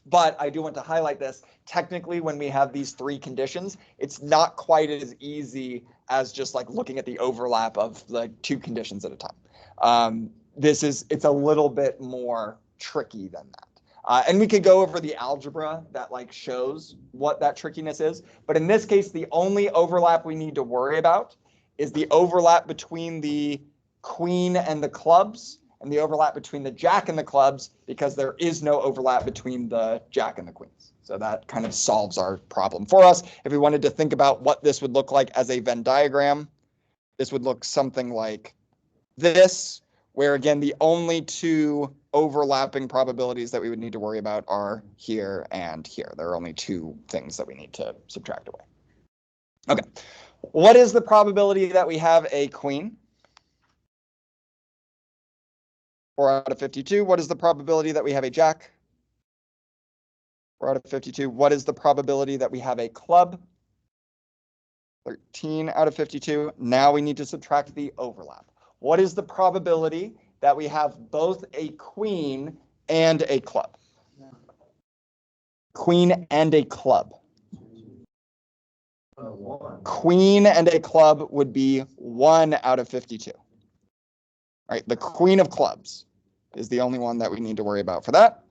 But I do want to highlight this. Technically, when we have these 3 conditions, it's not quite as easy as just like looking at the overlap of like 2 conditions at a time. It's a little bit more tricky than that. And we could go over the algebra that like shows what that trickiness is. But in this case, the only overlap we need to worry about is the overlap between the queen and the clubs and the overlap between the jack and the clubs, because there is no overlap between the jack and the queens. So that kind of solves our problem for us. If we wanted to think about what this would look like as a Venn diagram, this would look something like this, where again, the only 2 overlapping probabilities that we would need to worry about are here and here. There are only 2 things that we need to subtract away. Okay, what is the probability that we have a queen? 4 out of 52. What is the probability that we have a jack? 4 out of 52. What is the probability that we have a club? 13 out of 52. Now we need to subtract the overlap. What is the probability that we have both a queen and a club? Queen and a club. Queen and a club would be 1 out of 52. All right, the queen of clubs is the only one that we need to worry about for that.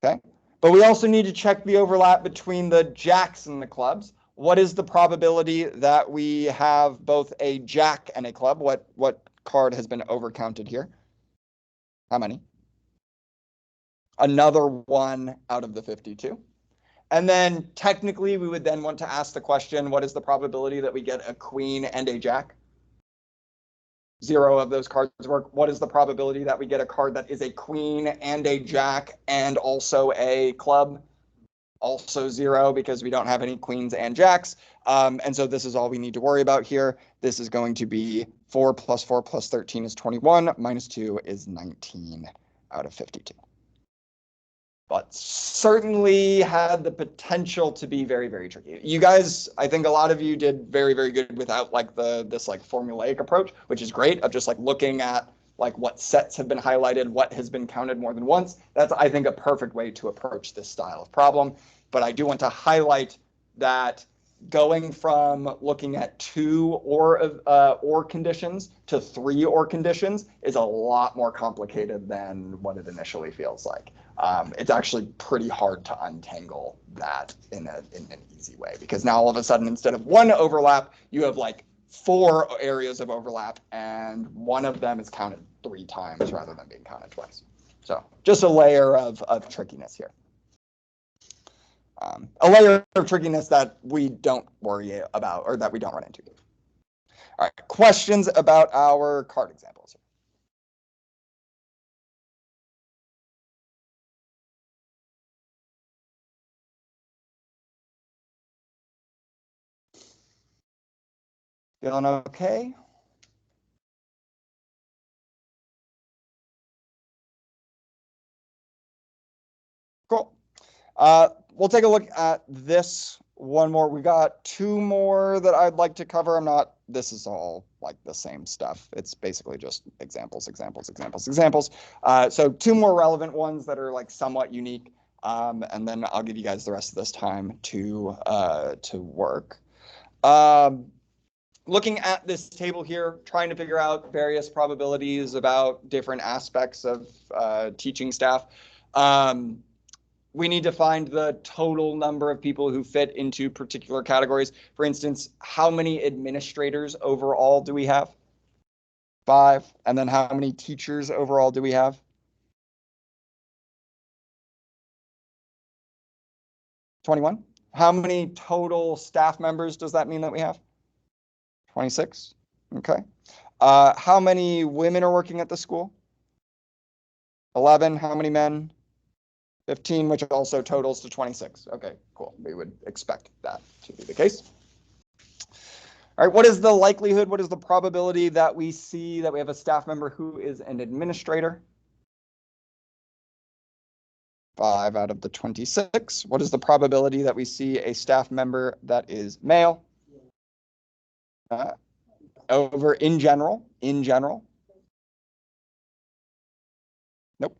Okay, but we also need to check the overlap between the jacks and the clubs. What is the probability that we have both a jack and a club? What card has been overcounted here? How many? Another 1 out of the 52. And then technically we would then want to ask the question, what is the probability that we get a queen and a jack? 0 of those cards work. What is the probability that we get a card that is a queen and a jack and also a club? Also 0, because we don't have any queens and jacks. And so this is all we need to worry about here. This is going to be 4 plus 4 plus 13 is 21, minus 2 is 19 out of 52. But certainly had the potential to be very, very tricky. You guys, I think a lot of you did very, very good without like this like formulaic approach, which is great, of just like looking at like what sets have been highlighted, what has been counted more than once. That's, I think, a perfect way to approach this style of problem. But I do want to highlight that going from looking at 2 or conditions to 3 or conditions is a lot more complicated than what it initially feels like. It's actually pretty hard to untangle that in an easy way, because now all of a sudden, instead of 1 overlap, you have like 4 areas of overlap, and one of them is counted 3 times rather than being counted twice. So just a layer of trickiness here. A layer of trickiness that we don't worry about, or that we don't run into. All right, questions about our card examples? Feeling okay? Cool. We'll take a look at this one more. We got 2 more that I'd like to cover. This is all like the same stuff. It's basically just examples. So 2 more relevant ones that are like somewhat unique. And then I'll give you guys the rest of this time to work. Looking at this table here, trying to figure out various probabilities about different aspects of teaching staff. We need to find the total number of people who fit into particular categories. For instance, how many administrators overall do we have? 5. And then how many teachers overall do we have? 21. How many total staff members does that mean that we have? 26. Okay. How many women are working at the school? 11. How many men? 15, which also totals to 26. Okay, cool. We would expect that to be the case. All right, what is the likelihood? What is the probability that we see that we have a staff member who is an administrator? 5 out of the 26. What is the probability that we see a staff member that is male? Over in general. Nope.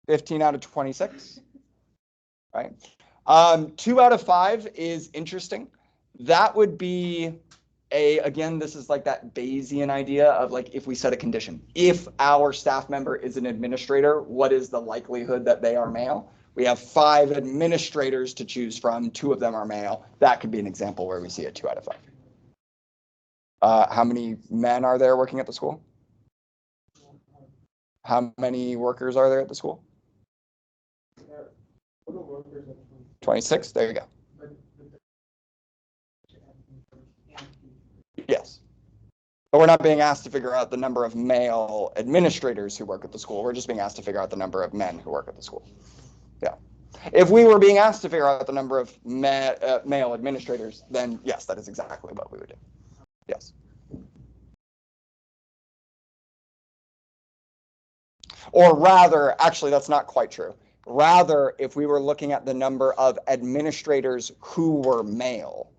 15 out of 26. Right. 2 out of 5 is interesting. That would be again, this is like that Bayesian idea of like, if we set a condition, if our staff member is an administrator, what is the likelihood that they are male? We have 5 administrators to choose from. 2 of them are male. That could be an example where we see a 2 out of 5. How many men are there working at the school? How many workers are there at the school? 26. There you go. Yes. But we're not being asked to figure out the number of male administrators who work at the school. We're just being asked to figure out the number of men who work at the school. Yeah. If we were being asked to figure out the number of male administrators, then yes, that is exactly what we would do. Yes. Or rather, actually, that's not quite true. Rather, if we were looking at the number of administrators who were male,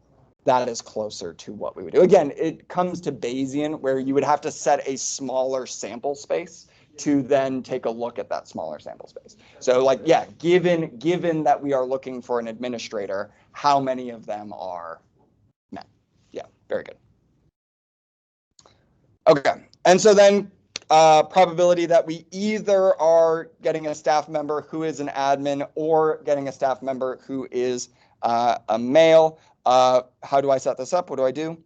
that is closer to what we would do. Again, it comes to Bayesian, where you would have to set a smaller sample space to then take a look at that smaller sample space. So like, yeah, given that we are looking for an administrator, how many of them are men? Yeah, very good. Okay, and so then probability that we either are getting a staff member who is an admin or getting a staff member who is a male. How do I set this up? What do I do?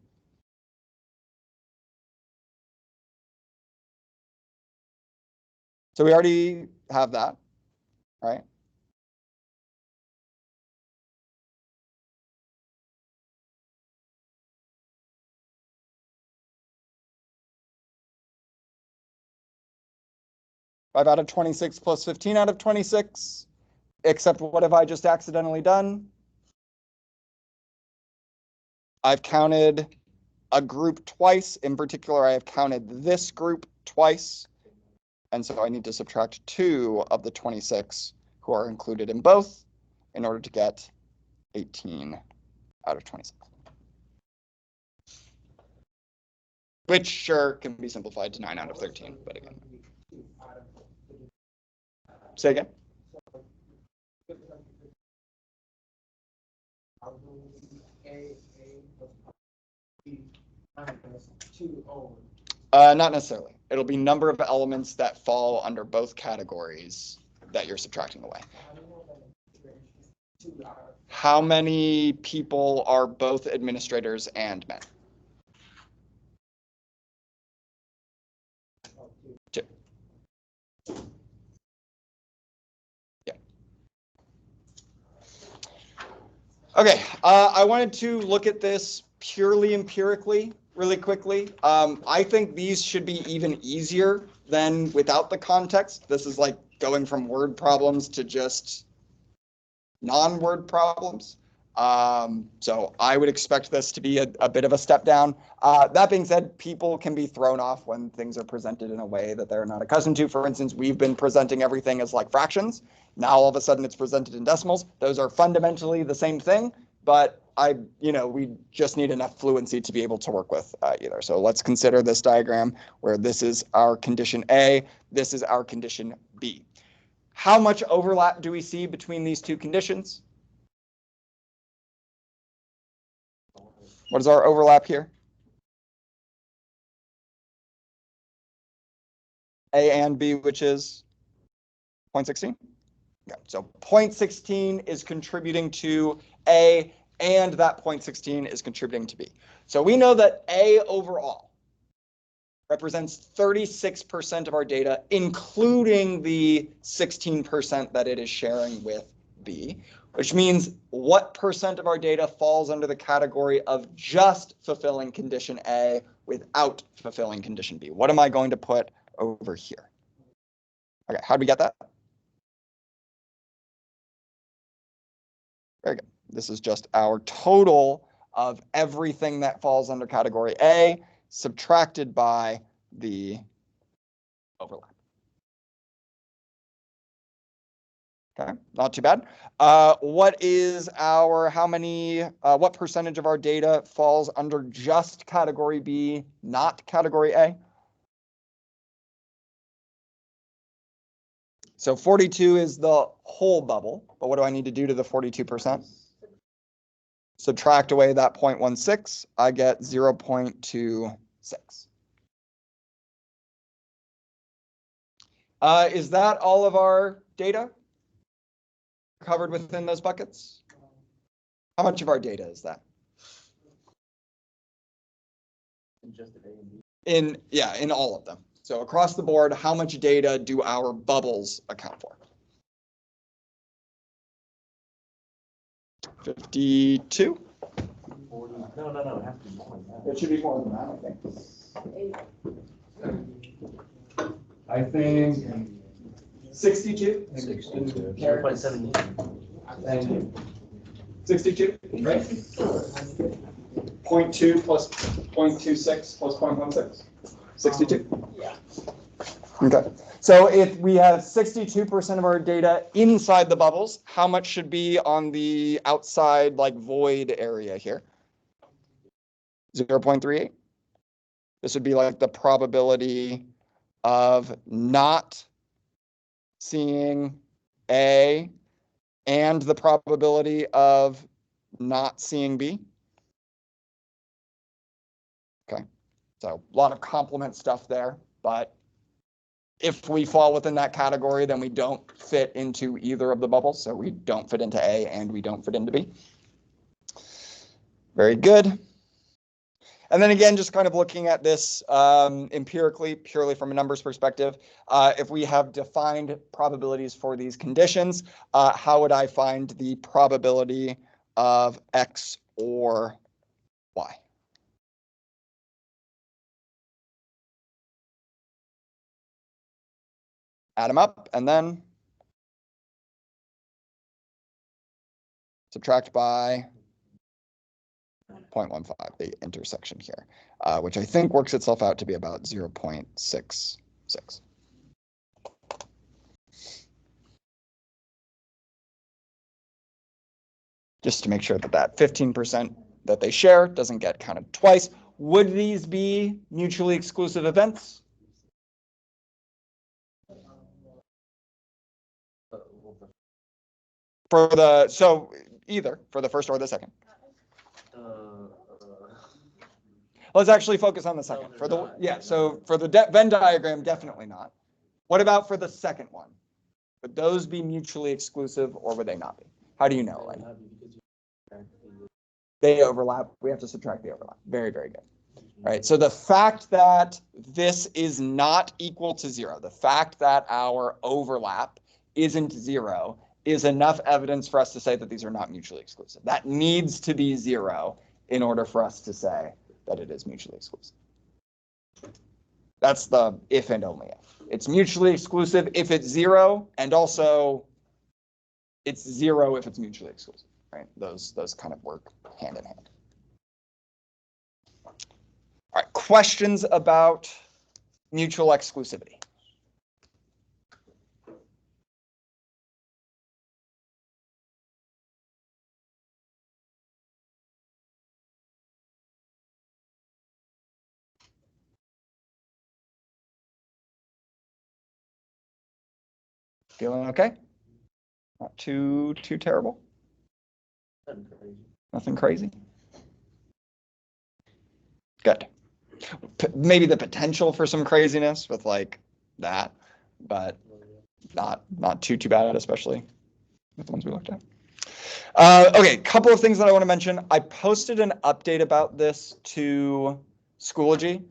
So we already have that, right? Five out of 26 plus 15 out of 26, except what have I just accidentally done? I've counted a group twice. In particular, I have counted this group twice. And so I need to subtract 2 of the 26 who are included in both in order to get 18 out of 26. Which sure can be simplified to 9 out of 13, but again. Say again. Not necessarily. It'll be number of elements that fall under both categories that you're subtracting away. How many people are both administrators and men? Okay, I wanted to look at this purely empirically, really quickly. I think these should be even easier than without the context. This is like going from word problems to just non-word problems. So I would expect this to be a bit of a step down. That being said, people can be thrown off when things are presented in a way that they're not accustomed to. For instance, we've been presenting everything as like fractions. Now all of a sudden it's presented in decimals. Those are fundamentally the same thing, but we just need enough fluency to be able to work with either. So let's consider this diagram where this is our condition A, this is our condition B. How much overlap do we see between these two conditions? What is our overlap here? A and B, which is 0.16? Yeah, so 0.16 is contributing to A, and that 0.16 is contributing to B. So we know that A overall represents 36% of our data, including the 16% that it is sharing with B, which means what percent of our data falls under the category of just fulfilling condition A without fulfilling condition B? What am I going to put over here? Okay, how do we get that? Very good. This is just our total of everything that falls under category A subtracted by the overlap. Okay, not too bad. What percentage of our data falls under just category B, not category A? So 42 is the whole bubble, but what do I need to do to the 42%? Subtract away that 0.16, I get 0.26. Is that all of our data covered within those buckets? How much of our data is that? In all of them. So across the board, how much data do our bubbles account for? 52? No, it has to be more than that. It should be more than that, I think. 62? 0.17. Thank you. 62, right? 0.2 plus 0.26 plus 0.16. 62? Yeah. Okay. So if we have 62% of our data inside the bubbles, how much should be on the outside, like void area here? 0.38. This would be like the probability of not seeing A and the probability of not seeing B. Okay. So a lot of complement stuff there, but if we fall within that category, then we don't fit into either of the bubbles. So we don't fit into A and we don't fit into B. Very good. And then again, just kind of looking at this empirically, purely from a numbers perspective, if we have defined probabilities for these conditions, how would I find the probability of X or Y? Add them up and then subtract by 0.15, the intersection here, which I think works itself out to be about 0.66. Just to make sure that that 15% that they share doesn't get counted twice. Would these be mutually exclusive events? So either for the first or the second. Let's actually focus on the second. So for the Venn diagram, definitely not. What about for the second one? Would those be mutually exclusive or would they not be? How do you know? Like, they overlap. We have to subtract the overlap. Very, very good. All right. So the fact that this is not equal to 0, the fact that our overlap isn't 0, is enough evidence for us to say that these are not mutually exclusive. That needs to be 0 in order for us to say that it is mutually exclusive. That's the if and only if. It's mutually exclusive if it's 0, and also it's 0 if it's mutually exclusive, right? Those kind of work hand in hand. All right, questions about mutual exclusivity? Feeling okay? Not too terrible? Nothing crazy? Good. Maybe the potential for some craziness with like that, but not too bad, especially with the ones we looked at. Okay, couple of things that I want to mention. I posted an update about this to Schoology,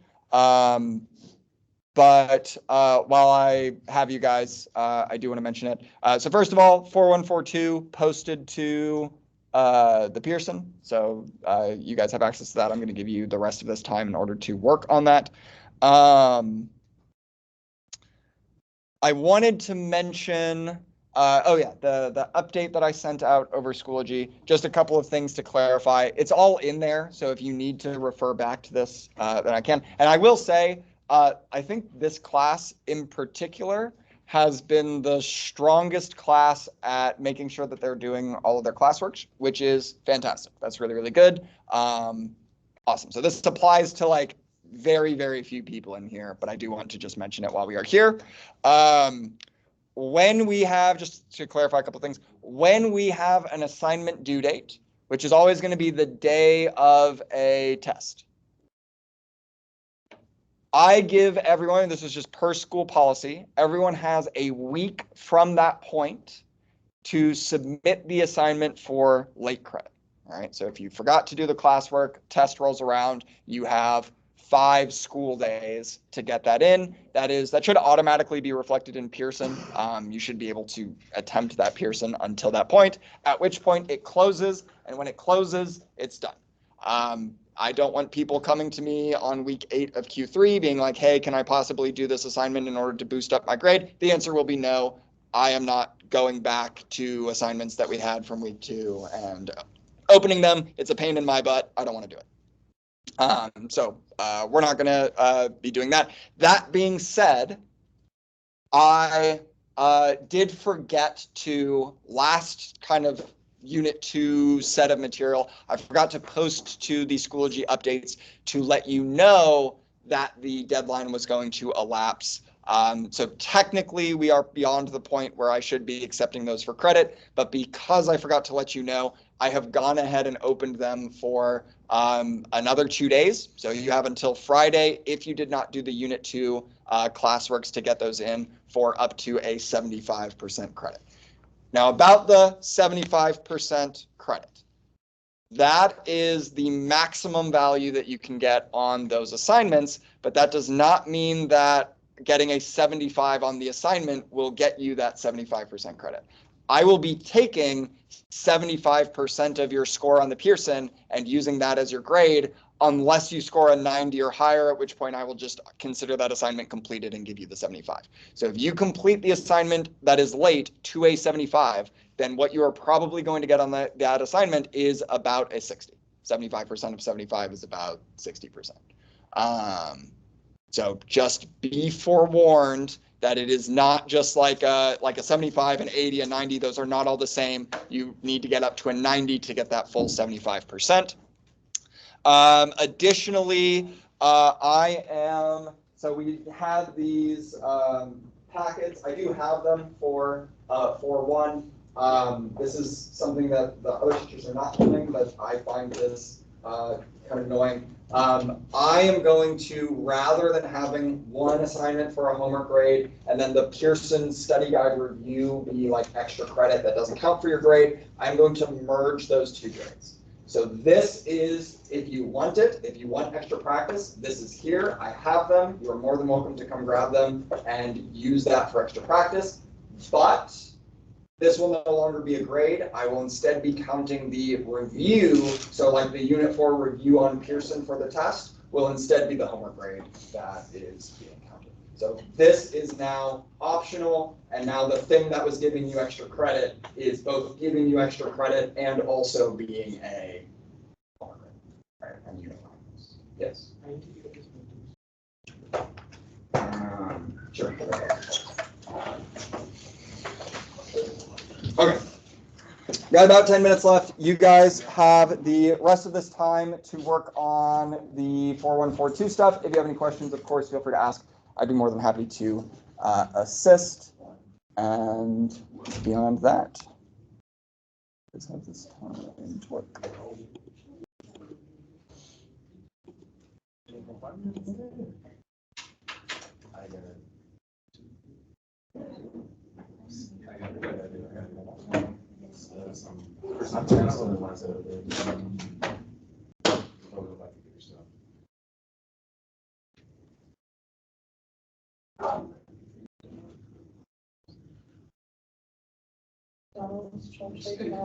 but while I have you guys, I do want to mention it. So first of all, 4142 posted to the Pearson. So you guys have access to that. I'm going to give you the rest of this time in order to work on that. I wanted to mention, the update that I sent out over Schoology, just a couple of things to clarify. It's all in there, so if you need to refer back to this, then I can. And I will say, I think this class in particular has been the strongest class at making sure that they're doing all of their classwork, which is fantastic. That's really, really good. Awesome. So this applies to like very, very few people in here, but I do want to just mention it while we are here. When we have, just to clarify a couple of things, when we have an assignment due date, which is always going to be the day of a test, I give everyone, this is just per school policy, everyone has a week from that point to submit the assignment for late credit. All right, so if you forgot to do the classwork, test rolls around, you have 5 school days to get that in. That should automatically be reflected in Pearson. You should be able to attempt that Pearson until that point, at which point it closes, and when it closes, it's done. I don't want people coming to me on week 8 of Q3 being like, hey, can I possibly do this assignment in order to boost up my grade? The answer will be no. I am not going back to assignments that we had from week 2 and opening them. It's a pain in my butt. I don't want to do it. So we're not going to be doing that. That being said, I did forget to last kind of Unit 2 set of material. I forgot to post to the Schoology updates to let you know that the deadline was going to elapse. So technically we are beyond the point where I should be accepting those for credit, but because I forgot to let you know, I have gone ahead and opened them for another 2 days. So you have until Friday, if you did not do the Unit 2 classworks, to get those in for up to a 75% credit. Now about the 75% credit, that is the maximum value that you can get on those assignments, but that does not mean that getting a 75 on the assignment will get you that 75% credit. I will be taking 75% of your score on the Pearson and using that as your grade, unless you score a 90 or higher, at which point I will just consider that assignment completed and give you the 75. So if you complete the assignment that is late to a 75, then what you are probably going to get on that assignment is about a 60. 75% of 75 is about 60%. So just be forewarned that it is not just like a 75, an 80, a 90. Those are not all the same. You need to get up to a 90 to get that full 75%. Additionally, so we had these packets. I do have them for one. This is something that the other teachers are not doing, but I find this kind of annoying. I am going to, rather than having one assignment for a homework grade and then the Pearson study guide review be like extra credit that doesn't count for your grade, I'm going to merge those 2 grades. So this is, if you want it, if you want extra practice, this is here. I have them. You are more than welcome to come grab them and use that for extra practice. But This will no longer be a grade. I will instead be counting the review. So like the Unit 4 review on Pearson for the test will instead be the homework grade that is being counted. So this is now optional, and now the thing that was giving you extra credit is both giving you extra credit and also being a homework grade. All right, and Unit 5. Yes. Sure. Okay. Got about 10 minutes left. You guys have the rest of this time to work on the 4142 stuff. If you have any questions, of course, feel free to ask. I'd be more than happy to assist. And beyond that, let's have this time to work.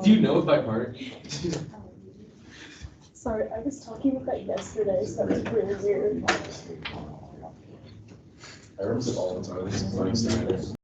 Do you know it by heart? Sorry, I was talking with that yesterday, so it's really weird. I remember it all the time. This is funny.